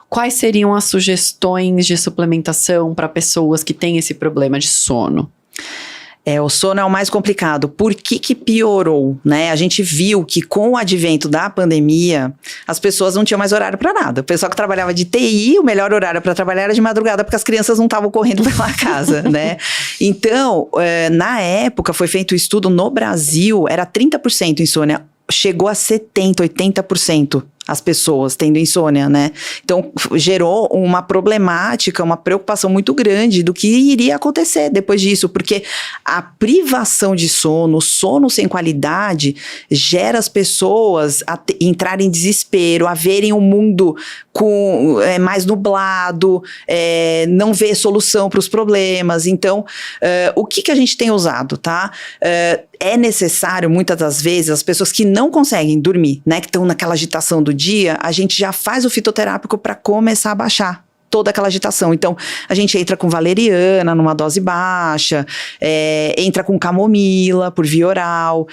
Quais seriam as sugestões de suplementação para pessoas que têm esse problema de sono? O sono é o mais complicado. Por que piorou, né? A gente viu que com o advento da pandemia, as pessoas não tinham mais horário para nada. O pessoal que trabalhava de TI, o melhor horário para trabalhar era de madrugada, porque as crianças não estavam correndo pela casa, né? Então, na época, foi feito um estudo no Brasil, era 30% insônia, chegou a 70%, 80%. As pessoas tendo insônia, né? Então, gerou uma problemática, uma preocupação muito grande do que iria acontecer depois disso, porque a privação de sono, sono sem qualidade, gera as pessoas a entrarem em desespero, a verem o mundo mais nublado, não ver solução para os problemas. Então, o que a gente tem usado, tá? É necessário, muitas das vezes, as pessoas que não conseguem dormir, né? Que estão naquela agitação do dia, a gente já faz o fitoterápico para começar a baixar. toda aquela agitação. Então, a gente entra com valeriana numa dose baixa, entra com camomila por via oral,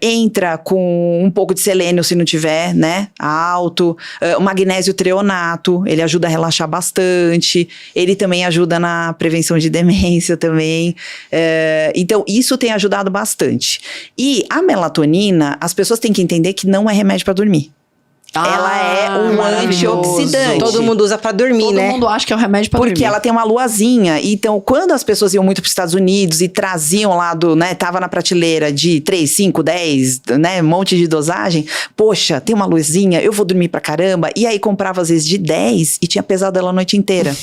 entra com um pouco de selênio se não tiver, né, alto, o magnésio treonato, ele ajuda a relaxar bastante, ele também ajuda na prevenção de demência também. Então, isso tem ajudado bastante. E a melatonina, as pessoas têm que entender que não é remédio para dormir. Ela é um antioxidante. Todo mundo usa pra dormir, né? Todo mundo acha que é o remédio pra dormir. Porque ela tem uma luazinha. Então, quando as pessoas iam muito para os Estados Unidos e traziam lá tava na prateleira de 3, 5, 10, né? Um monte de dosagem. Poxa, tem uma luzinha, eu vou dormir pra caramba. E aí comprava às vezes de 10 e tinha pesadelo a noite inteira.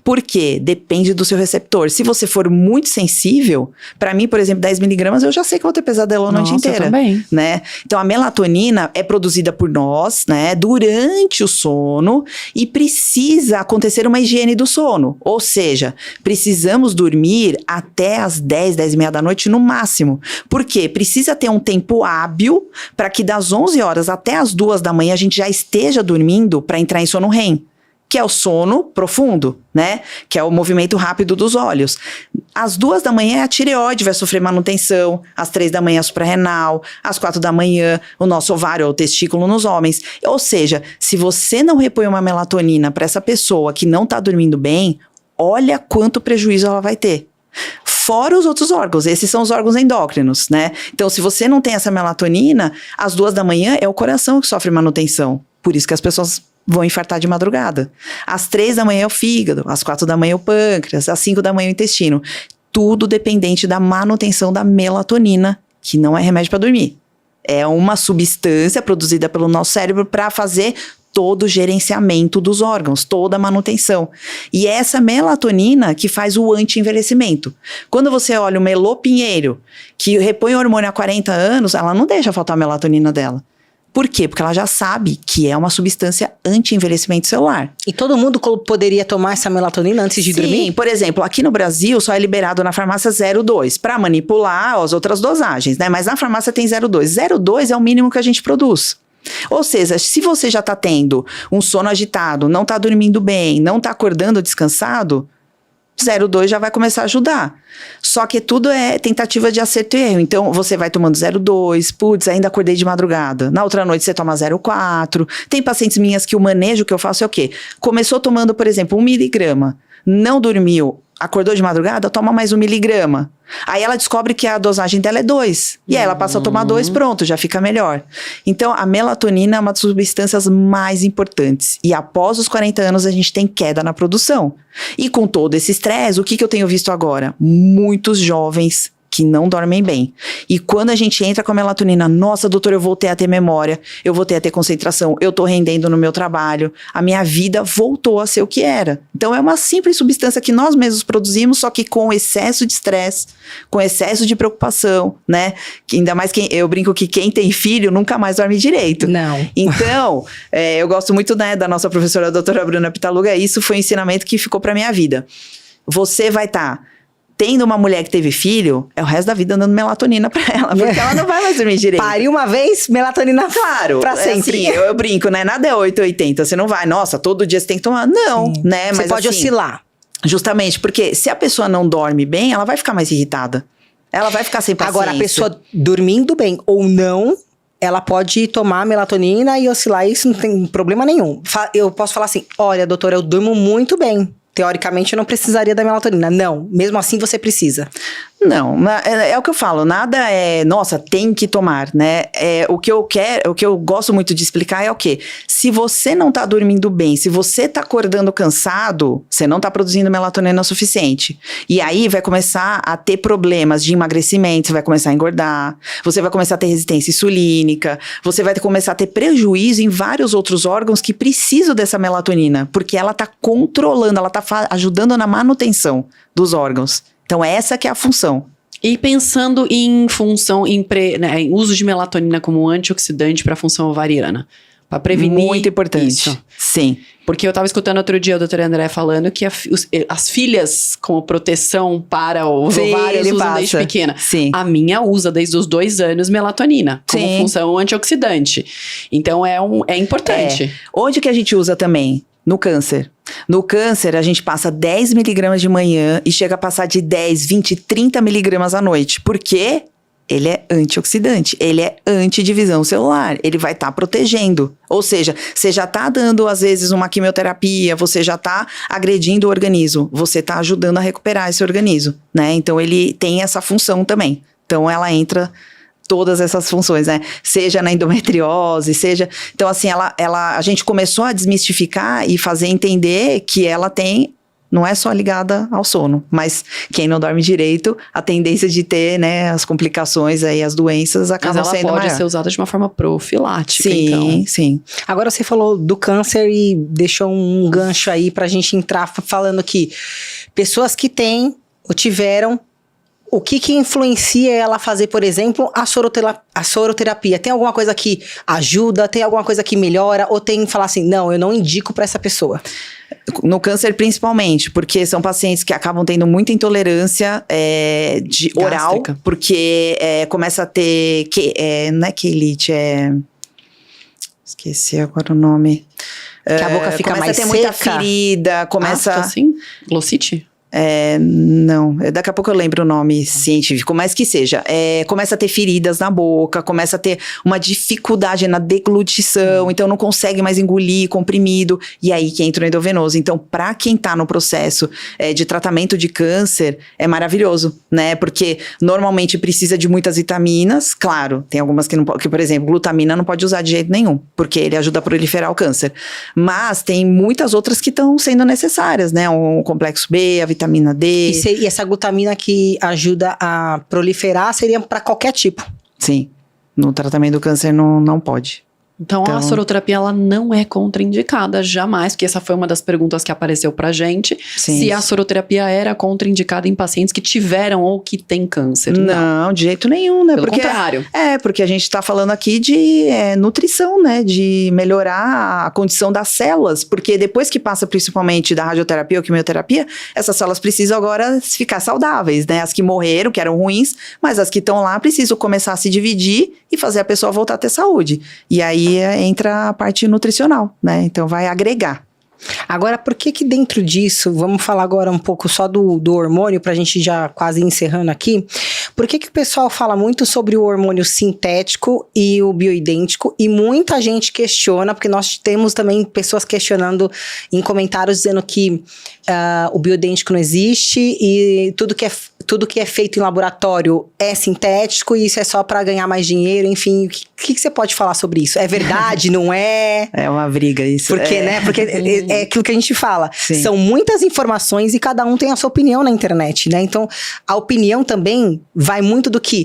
Por quê? Depende do seu receptor. Se você for muito sensível, pra mim, por exemplo, 10 miligramas, eu já sei que eu vou ter pesadelo a noite inteira. Eu também. Né? Então, a melatonina é produzida por nós, né, durante o sono e precisa acontecer uma higiene do sono. Ou seja, precisamos dormir até as 10, 10 e meia da noite no máximo. Por quê? Precisa ter um tempo hábil para que das 11 horas até as 2 da manhã a gente já esteja dormindo para entrar em sono REM. Que é o sono profundo, né? Que é o movimento rápido dos olhos. Às 2 da manhã a tireoide vai sofrer manutenção, às 3 da manhã a suprarrenal, às 4 da manhã o nosso ovário ou o testículo nos homens. Ou seja, se você não repõe uma melatonina para essa pessoa que não está dormindo bem, olha quanto prejuízo ela vai ter. Fora os outros órgãos, esses são os órgãos endócrinos, né? Então, se você não tem essa melatonina, às 2 da manhã é o coração que sofre manutenção. Por isso que as pessoas vão infartar de madrugada. Às 3 da manhã é o fígado, às 4 da manhã é o pâncreas, às 5 da manhã é o intestino. Tudo dependente da manutenção da melatonina, que não é remédio para dormir. É uma substância produzida pelo nosso cérebro para fazer todo o gerenciamento dos órgãos, toda a manutenção. E é essa melatonina que faz o anti-envelhecimento. Quando você olha uma Elô Pinheiro, que repõe o hormônio há 40 anos, ela não deixa faltar a melatonina dela. Por quê? Porque ela já sabe que é uma substância anti-envelhecimento celular. E todo mundo poderia tomar essa melatonina antes de dormir? Sim, por exemplo, aqui no Brasil só é liberado na farmácia 0,2 para manipular as outras dosagens, né? Mas na farmácia tem 0,2. 0,2 é o mínimo que a gente produz. Ou seja, se você já está tendo um sono agitado, não está dormindo bem, não está acordando descansado, 0,2 já vai começar a ajudar. Só que tudo é tentativa de acerto e erro. Então, você vai tomando 0,2, putz, ainda acordei de madrugada. Na outra noite, você toma 0,4. Tem pacientes minhas que o manejo que eu faço é o quê? Começou tomando, por exemplo, 1 miligrama, não dormiu, acordou de madrugada, toma mais 1 miligrama. Aí ela descobre que a dosagem dela é 2. E aí ela passa a tomar 2, pronto, já fica melhor. Então, a melatonina é uma das substâncias mais importantes. E após os 40 anos, a gente tem queda na produção. E com todo esse estresse, o que eu tenho visto agora? Muitos jovens que não dormem bem. E quando a gente entra com a melatonina, nossa, doutor, eu voltei a ter memória, eu voltei a ter concentração, eu tô rendendo no meu trabalho, a minha vida voltou a ser o que era. Então é uma simples substância que nós mesmos produzimos, só que com excesso de estresse, com excesso de preocupação, né? Que ainda mais eu brinco que quem tem filho nunca mais dorme direito. Não. Então, eu gosto muito, né, da nossa professora, a doutora Bruna Pitaluga, isso foi um ensinamento que ficou pra minha vida. Você vai estar tendo uma mulher que teve filho, é o resto da vida dando melatonina pra ela, porque ela não vai mais dormir direito. Pariu uma vez, melatonina claro, pra sempre. Assim, eu brinco, né? Nada é 880, você não vai, nossa, todo dia você tem que tomar. Não, né? Você mas pode assim, oscilar. Justamente, porque se a pessoa não dorme bem, ela vai ficar mais irritada. Ela vai ficar sem paciência. Agora, a pessoa dormindo bem ou não, ela pode tomar melatonina e oscilar, isso não tem problema nenhum. Eu posso falar assim, olha, doutora, eu durmo muito bem. Teoricamente, eu não precisaria da melatonina. Não, mesmo assim você precisa. Não, é o que eu falo, nada é, nossa, tem que tomar, né? O que eu gosto muito de explicar é o quê? Se você não tá dormindo bem, se você tá acordando cansado, você não tá produzindo melatonina o suficiente. E aí vai começar a ter problemas de emagrecimento, você vai começar a engordar, você vai começar a ter resistência insulínica, você vai começar a ter prejuízo em vários outros órgãos que precisam dessa melatonina, porque ela tá controlando, ela tá ajudando na manutenção dos órgãos. Então, essa que é a função. E pensando em função, em uso de melatonina como antioxidante para a função ovariana. Para prevenir. Muito importante. Isso. Sim. Porque eu estava escutando outro dia o doutor André falando que as filhas como proteção para os ovários usam desde pequena. Sim. A minha usa desde os 2 anos melatonina como função antioxidante. Então é importante. Onde que a gente usa também? No câncer. No câncer, a gente passa 10 miligramas de manhã e chega a passar de 10, 20, 30 miligramas à noite. Por quê? Ele é antioxidante, ele é antidivisão celular, ele vai estar protegendo. Ou seja, você já está dando, às vezes, uma quimioterapia, você já está agredindo o organismo, você está ajudando a recuperar esse organismo, né? Então, ele tem essa função também. Então, ela entra todas essas funções, né? Seja na endometriose, seja... Então, assim, a gente começou a desmistificar e fazer entender que ela tem... Não é só ligada ao sono, mas quem não dorme direito, a tendência de ter, né, as complicações aí, as doenças acabam sendo maior. Mas ela pode ser usada de uma forma profilática, sim, então. Sim. Agora você falou do câncer e deixou um gancho aí pra gente entrar falando que pessoas que têm ou tiveram, o que influencia ela a fazer, por exemplo, a soroterapia? Tem alguma coisa que ajuda? Tem alguma coisa que melhora? Ou tem que falar assim, não, eu não indico pra essa pessoa? No câncer, principalmente, porque são pacientes que acabam tendo muita intolerância de oral, porque começa a ter, não é quelite, esqueci agora o nome. Que a boca fica mais seca. Começa a ter muita ferida, começa... assim? Glossite? Não, daqui a pouco eu lembro o nome científico, mas que seja, começa a ter feridas na boca, começa a ter uma dificuldade na deglutição, então não consegue mais engolir comprimido, e aí que entra o endovenoso. Então, para quem tá no processo de tratamento de câncer, é maravilhoso, né, porque normalmente precisa de muitas vitaminas, claro, tem algumas que não pode, que, por exemplo, glutamina não pode usar de jeito nenhum, porque ele ajuda a proliferar o câncer, mas tem muitas outras que estão sendo necessárias, né, o complexo B, a vitamina D. E essa glutamina que ajuda a proliferar seria para qualquer tipo? Sim. No tratamento do câncer não pode. Então, a soroterapia, ela não é contraindicada, jamais, porque essa foi uma das perguntas que apareceu pra gente. Sim. Se a soroterapia era contraindicada em pacientes que tiveram ou que têm câncer. Não, de jeito nenhum, né? Pelo contrário. Porque a gente tá falando aqui de nutrição, né? De melhorar a condição das células, porque depois que passa principalmente da radioterapia ou quimioterapia, essas células precisam agora ficar saudáveis, né? As que morreram, que eram ruins, mas as que estão lá precisam começar a se dividir e fazer a pessoa voltar a ter saúde. E aí entra a parte nutricional, né? Então vai agregar. Agora, por que dentro disso, vamos falar agora um pouco só do hormônio, pra gente já quase encerrando aqui, por que o pessoal fala muito sobre o hormônio sintético e o bioidêntico, e muita gente questiona, porque nós temos também pessoas questionando em comentários dizendo que o bioidêntico não existe e tudo que é feito em laboratório é sintético e isso é só para ganhar mais dinheiro, enfim, o que você pode falar sobre isso? É verdade, não é? É uma briga isso. Porque, né, porque é aquilo que a gente fala, sim, são muitas informações e cada um tem a sua opinião na internet, né, então a opinião também vai muito do que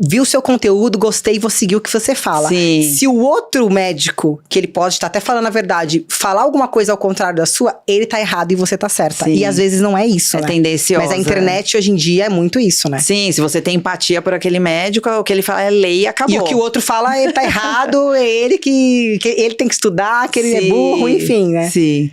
vi o seu conteúdo, gostei, vou seguir o que você fala. Sim. Se o outro médico, que ele pode estar até falando a verdade, falar alguma coisa ao contrário da sua, ele tá errado e você tá certa. Sim. E às vezes não é isso, né? Tendenciosa. Mas a internet hoje em dia é muito isso, né? Sim, se você tem empatia por aquele médico, o que ele fala é lei e acabou. E o que o outro fala, ele tá errado, é ele que ele tem que estudar, que ele é burro, enfim, né? Sim.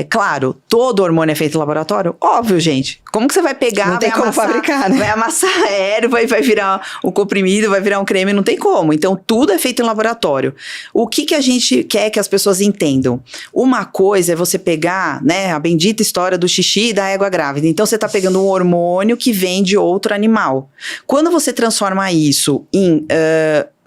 Claro, todo hormônio é feito em laboratório? Óbvio, gente. Como que você vai pegar, não tem como fabricar, né? Vai amassar aéreo, vai virar um comprimido, vai virar um creme, não tem como. Então, tudo é feito em laboratório. O que a gente quer que as pessoas entendam? Uma coisa é você pegar, né, a bendita história do xixi e da égua grávida. Então, você tá pegando um hormônio que vem de outro animal. Quando você transforma isso em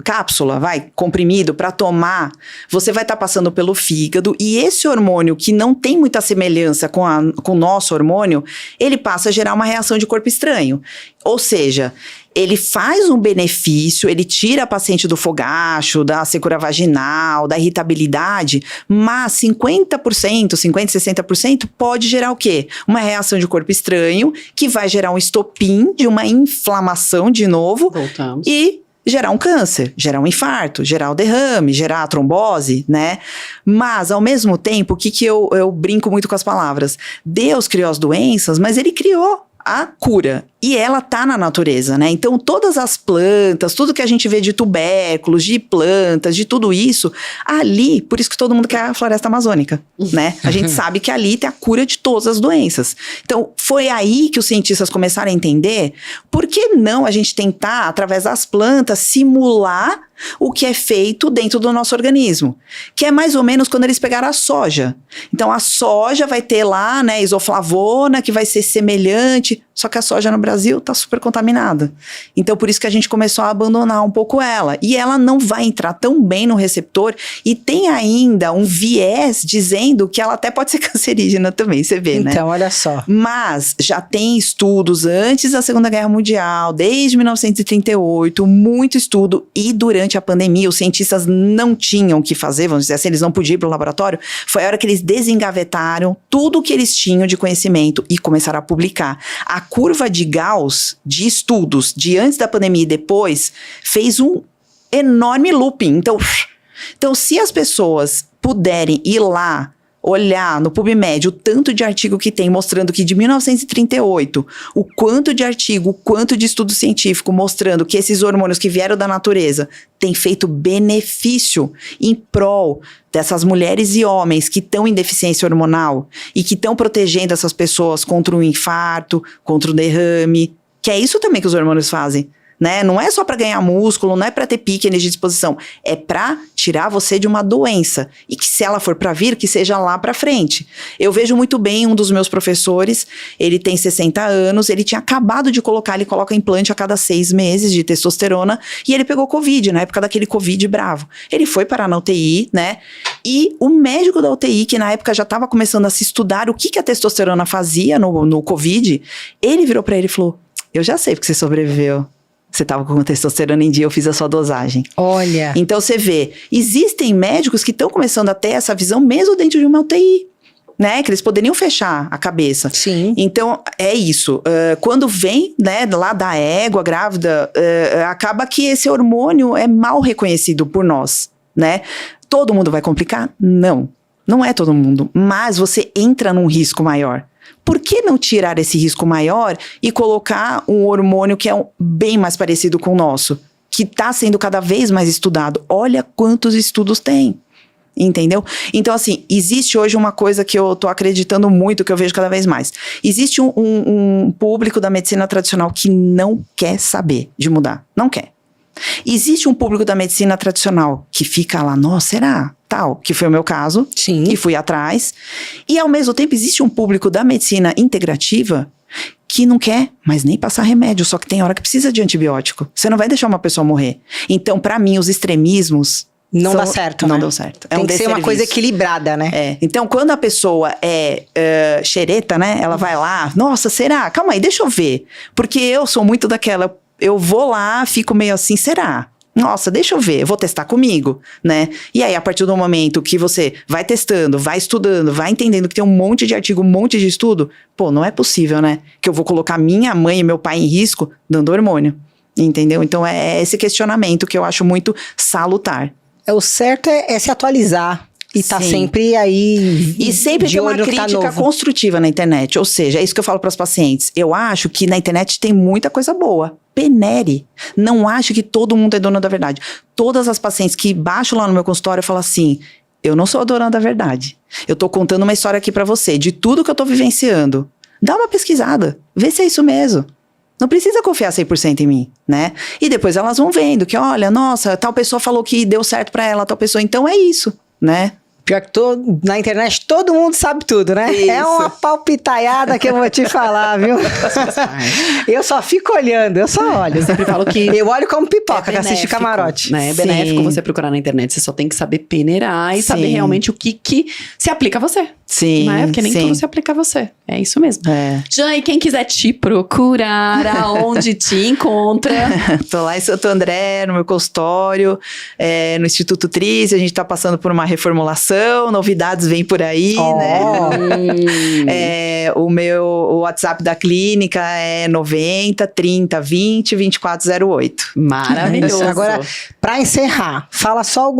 cápsula, comprimido para tomar, você vai estar passando pelo fígado e esse hormônio que não tem muita semelhança com o nosso hormônio, ele passa a gerar uma reação de corpo estranho. Ou seja, ele faz um benefício, ele tira a paciente do fogacho, da secura vaginal, da irritabilidade, mas 50%, 60% pode gerar o quê? Uma reação de corpo estranho, que vai gerar um estopim de uma inflamação de novo. Voltamos. E gerar um câncer, gerar um infarto, gerar o derrame, gerar a trombose, né? Mas, ao mesmo tempo, o que eu brinco muito com as palavras? Deus criou as doenças, mas ele criou a cura. E ela tá na natureza, né? Então, todas as plantas, tudo que a gente vê de tubérculos, de plantas, de tudo isso, ali, por isso que todo mundo quer a floresta amazônica, né? A gente sabe que ali tem a cura de todas as doenças. Então, foi aí que os cientistas começaram a entender por que não a gente tentar, através das plantas, simular o que é feito dentro do nosso organismo, que é mais ou menos quando eles pegaram a soja. Então, a soja vai ter lá, né, isoflavona, que vai ser semelhante, só que a soja no Brasil tá super contaminada. Então, por isso que a gente começou a abandonar um pouco ela. E ela não vai entrar tão bem no receptor e tem ainda um viés dizendo que ela até pode ser cancerígena também, você vê, né? Então, olha só. Mas já tem estudos antes da Segunda Guerra Mundial, desde 1938, muito estudo, e durante a pandemia os cientistas não tinham o que fazer, vamos dizer assim, eles não podiam ir para o laboratório, foi a hora que eles desengavetaram tudo o que eles tinham de conhecimento e começaram a publicar. A curva de Gauss, de estudos, de antes da pandemia e depois, fez um enorme looping. Então, se as pessoas puderem ir lá, olhar no PubMed o tanto de artigo que tem mostrando que de 1938, o quanto de artigo, o quanto de estudo científico mostrando que esses hormônios que vieram da natureza têm feito benefício em prol dessas mulheres e homens que estão em deficiência hormonal e que estão protegendo essas pessoas contra um infarto, contra o derrame, que é isso também que os hormônios fazem. Né? Não é só para ganhar músculo, não é para ter pique, energia de disposição, é para tirar você de uma doença e que se ela for para vir, que seja lá para frente. Eu vejo muito bem um dos meus professores, ele tem 60 anos, ele tinha acabado de colocar, ele coloca implante a cada 6 meses de testosterona e ele pegou Covid, na época daquele Covid bravo. Ele foi parar na UTI, né? E o médico da UTI, que na época já estava começando a se estudar o que a testosterona fazia no Covid, ele virou para ele e falou, eu já sei porque você sobreviveu. Você estava com testosterona em dia, eu fiz a sua dosagem. Olha. Então, você vê, existem médicos que estão começando a ter essa visão mesmo dentro de uma UTI, né? Que eles poderiam fechar a cabeça. Sim. Então, é isso. Quando vem, né, lá da égua grávida, acaba que esse hormônio é mal reconhecido por nós, né? Todo mundo vai complicar? Não. Não é todo mundo. Mas você entra num risco maior. Por que não tirar esse risco maior e colocar um hormônio que é bem mais parecido com o nosso? Que está sendo cada vez mais estudado. Olha quantos estudos tem. Entendeu? Então, assim, existe hoje uma coisa que eu tô acreditando muito, que eu vejo cada vez mais. Existe um público da medicina tradicional que não quer saber de mudar. Não quer. Existe um público da medicina tradicional que fica lá, nossa, será? Tal, que foi o meu caso. Sim. E fui atrás. E, ao mesmo tempo, existe um público da medicina integrativa que não quer, mas nem passar remédio, só que tem hora que precisa de antibiótico. Você não vai deixar uma pessoa morrer. Então, pra mim, os extremismos não dá certo, não né? dão certo. Tem que ser uma coisa equilibrada, né? É. Então, quando a pessoa é xereta, né? Ela vai lá, nossa, será? Calma aí, deixa eu ver. Porque eu sou muito daquela, eu vou lá, fico meio assim, será? Nossa, deixa eu ver, eu vou testar comigo, né? E aí, a partir do momento que você vai testando, vai estudando, vai entendendo que tem um monte de artigo, um monte de estudo, pô, não é possível, né? Que eu vou colocar minha mãe e meu pai em risco dando hormônio, entendeu? Então, é esse questionamento que eu acho muito salutar. O certo é se atualizar. E tá Sim. sempre aí. E sempre tem uma crítica construtiva na internet. Ou seja, é isso que eu falo para os pacientes. Eu acho que na internet tem muita coisa boa. Penere. Não acho que todo mundo é dono da verdade. Todas as pacientes que baixam lá no meu consultório, eu falo assim, eu não sou a dona da verdade. Eu tô contando uma história aqui para você, de tudo que eu tô vivenciando. Dá uma pesquisada. Vê se é isso mesmo. Não precisa confiar 100% em mim, né? E depois elas vão vendo que, olha, nossa, tal pessoa falou que deu certo para ela, tal pessoa. Então é isso, né? Pior que na internet todo mundo sabe tudo, né? Isso. É uma palpitaiada que eu vou te falar, viu? Eu só fico olhando, eu só olho. Eu sempre falo que eu olho como pipoca, que assiste benéfico, camarote. Né? É benéfico você procurar na internet. Você só tem que saber peneirar e saber realmente o que se aplica a você. Sim, né? Porque nem tudo se aplica a você. É isso mesmo. Jan, e quem quiser te procurar, aonde te encontra? Tô lá em Santo André, no meu consultório, no Instituto Tris. A gente tá passando por uma reformulação. alimentação, novidades vêm por aí, né? O WhatsApp da clínica é 90 30 20 2408. Maravilhoso. Agora, para encerrar, fala só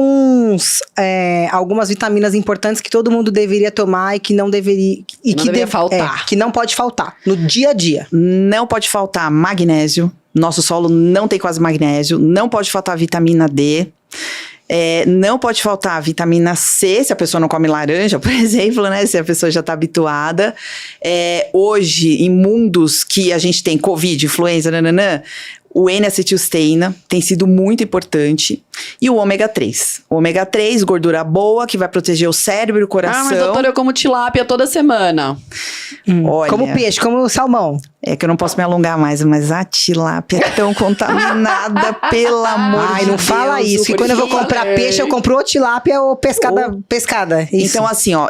algumas vitaminas importantes que todo mundo deveria tomar e que não deveria faltar. Que não pode faltar no dia a dia. Não pode faltar magnésio. Nosso solo não tem quase magnésio. Não pode faltar vitamina D. Não pode faltar vitamina C, se a pessoa não come laranja, por exemplo, né? Se a pessoa já está habituada. Hoje, em mundos que a gente tem Covid, influenza, o N-acetilcisteína tem sido muito importante. E o ômega 3. O ômega 3, gordura boa, que vai proteger o cérebro e o coração. Mas doutora, eu como tilápia toda semana. Olha, como peixe, como salmão. É que eu não posso me alongar mais, mas a tilápia é tão contaminada, pelo amor de Deus. Ai, não fala isso. Que quando eu vou comprar peixe, eu compro ou tilápia ou pescada. Isso. Então, assim, ó,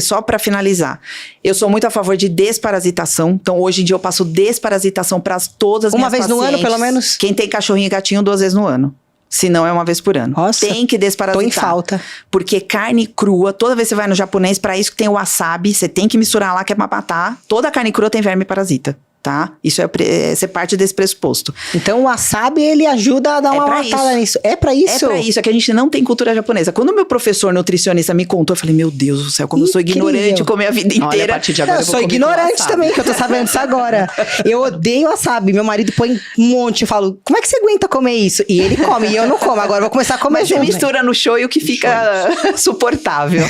só pra finalizar, eu sou muito a favor de desparasitação. Então, hoje em dia, eu passo desparasitação para todas as minhas pacientes. Uma vez no ano, pelo menos? Quem tem cachorrinho e gatinho, 2 vezes no ano. Se não, é uma vez por ano. Nossa, tem que desparasitar. tô em falta. Porque carne crua, toda vez que você vai no japonês, pra isso que tem o wasabi, você tem que misturar lá, que é pra matar. Toda carne crua tem verme parasita, tá? Isso é parte desse pressuposto. Então o wasabi, ele ajuda a dar uma matada nisso. É pra isso? É pra isso, é que a gente não tem cultura japonesa. Quando o meu professor nutricionista me contou, eu falei, meu Deus do céu, como eu sou ignorante, eu comi a vida inteira. Olha, a partir de agora eu sou ignorante também, que eu tô sabendo disso agora. Eu odeio wasabi, meu marido põe um monte, eu falo, como é que você aguenta comer isso? E ele come, e eu não como, agora eu vou começar a comer Mas junto. Você mistura no shoyu que fica suportável.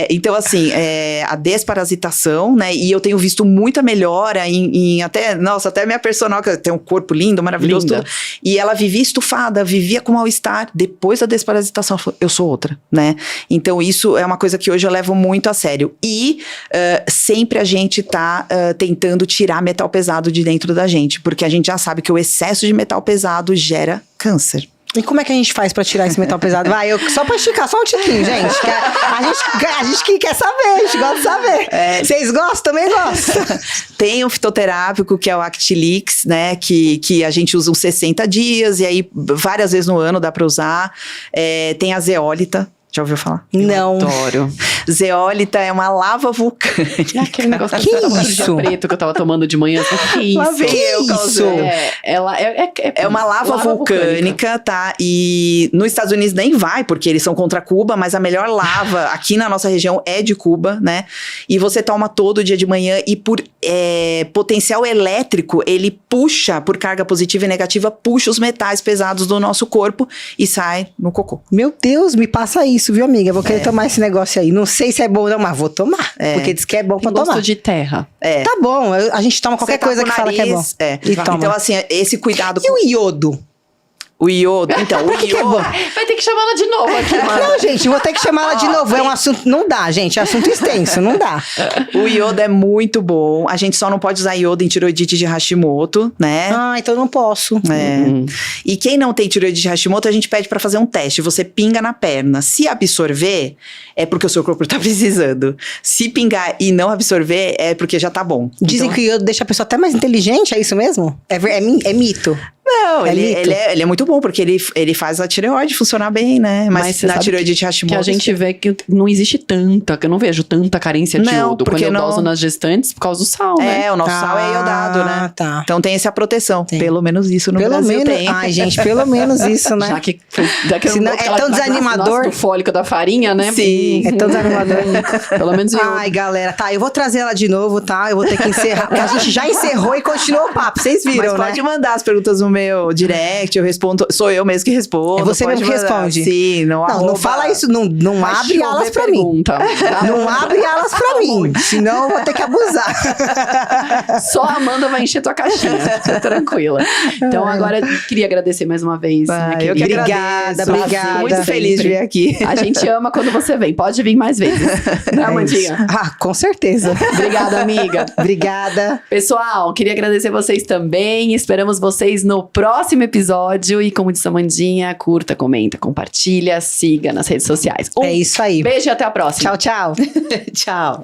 Então, assim, a desparasitação, né, e eu tenho visto muita melhora até minha personal, que tem um corpo lindo, maravilhoso, tudo, e ela vivia estufada, vivia com mal-estar. Depois da desparasitação, ela falou, eu sou outra, né? Então, isso é uma coisa que hoje eu levo muito a sério. E sempre a gente tá tentando tirar metal pesado de dentro da gente, porque a gente já sabe que o excesso de metal pesado gera câncer. E como é que a gente faz pra tirar esse metal pesado? Só pra esticar, só um tiquinho, gente. A gente que quer saber, a gente gosta de saber. Vocês gostam? Também gostam. Tem um fitoterápico, que é o Actilix, né? Que a gente usa uns 60 dias, e aí várias vezes no ano dá pra usar. Tem a zeólita. Já ouviu falar? Não. Eu adoro. Zeólita é uma lava vulcânica. Aquele negócio que isso? preto que eu tava tomando de manhã. Que isso? Lá vem eu causando. É uma lava vulcânica, tá? E nos Estados Unidos nem vai, porque eles são contra Cuba, mas a melhor lava aqui na nossa região é de Cuba, né? E você toma todo dia de manhã e por potencial elétrico, ele puxa, por carga positiva e negativa, puxa os metais pesados do nosso corpo e sai no cocô. Meu Deus, me passa isso, viu, amiga? Vou querer tomar esse negócio aí. Não sei se é bom ou não, mas vou tomar. Porque diz que é bom pra tomar. Gosto de terra. Tá bom, a gente toma qualquer coisa que fala que é bom. E toma. Então, assim, esse cuidado... E o iodo? O iodo, então, o iodo... É bom? Vai ter que chamar ela de novo aqui, mano. Não, gente, vou ter que chamar ela de novo. É um assunto... Não dá, gente. É assunto extenso, não dá. O iodo é muito bom. A gente só não pode usar iodo em tiroidite de Hashimoto, né? Ah, então não posso. E quem não tem tiroidite de Hashimoto, a gente pede pra fazer um teste. Você pinga na perna. Se absorver, é porque o seu corpo tá precisando. Se pingar e não absorver, é porque já tá bom. Dizem que o iodo deixa a pessoa até mais inteligente, é isso mesmo? É mito? Não, ele é muito bom, porque ele faz a tireoide funcionar bem, né? Mas na tireoidite Hashimoto... Que a gente vê que não existe tanta, que eu não vejo tanta carência de iodo. Quando eu doso nas gestantes, por causa do sal, né? O nosso sal é iodado, né? Tá. Então tem essa proteção. Tem. Pelo menos isso no Brasil tem. Ai, gente, pelo menos isso, né? Já que Senão, é tão desanimador. Do fólico da farinha, né? Sim. É tão desanimador. Pelo menos iodo. Ai, galera, tá, eu vou trazer ela de novo, tá? Eu vou ter que encerrar, porque a gente já encerrou e continuou o papo, vocês viram, Mas pode mandar as perguntas no meu direct, eu respondo, sou eu mesmo que respondo. É você mesmo que responde? Sim, não fala isso, não abre alas pra mim. Não abre alas pra mim, senão eu vou ter que abusar. Só a Amanda vai encher tua caixinha, fica tranquila. Então agora eu queria agradecer mais uma vez. Eu que obrigada. Fico muito feliz de vir aqui. A gente ama quando você vem, pode vir mais vezes. Né, Amandinha? Com certeza. Obrigada, amiga. Obrigada. Pessoal, queria agradecer vocês também. Esperamos vocês no próximo episódio. E como disse a Amandinha, curta, comenta, compartilha, siga nas redes sociais. É isso aí. Beijo e até a próxima. Tchau, tchau. Tchau.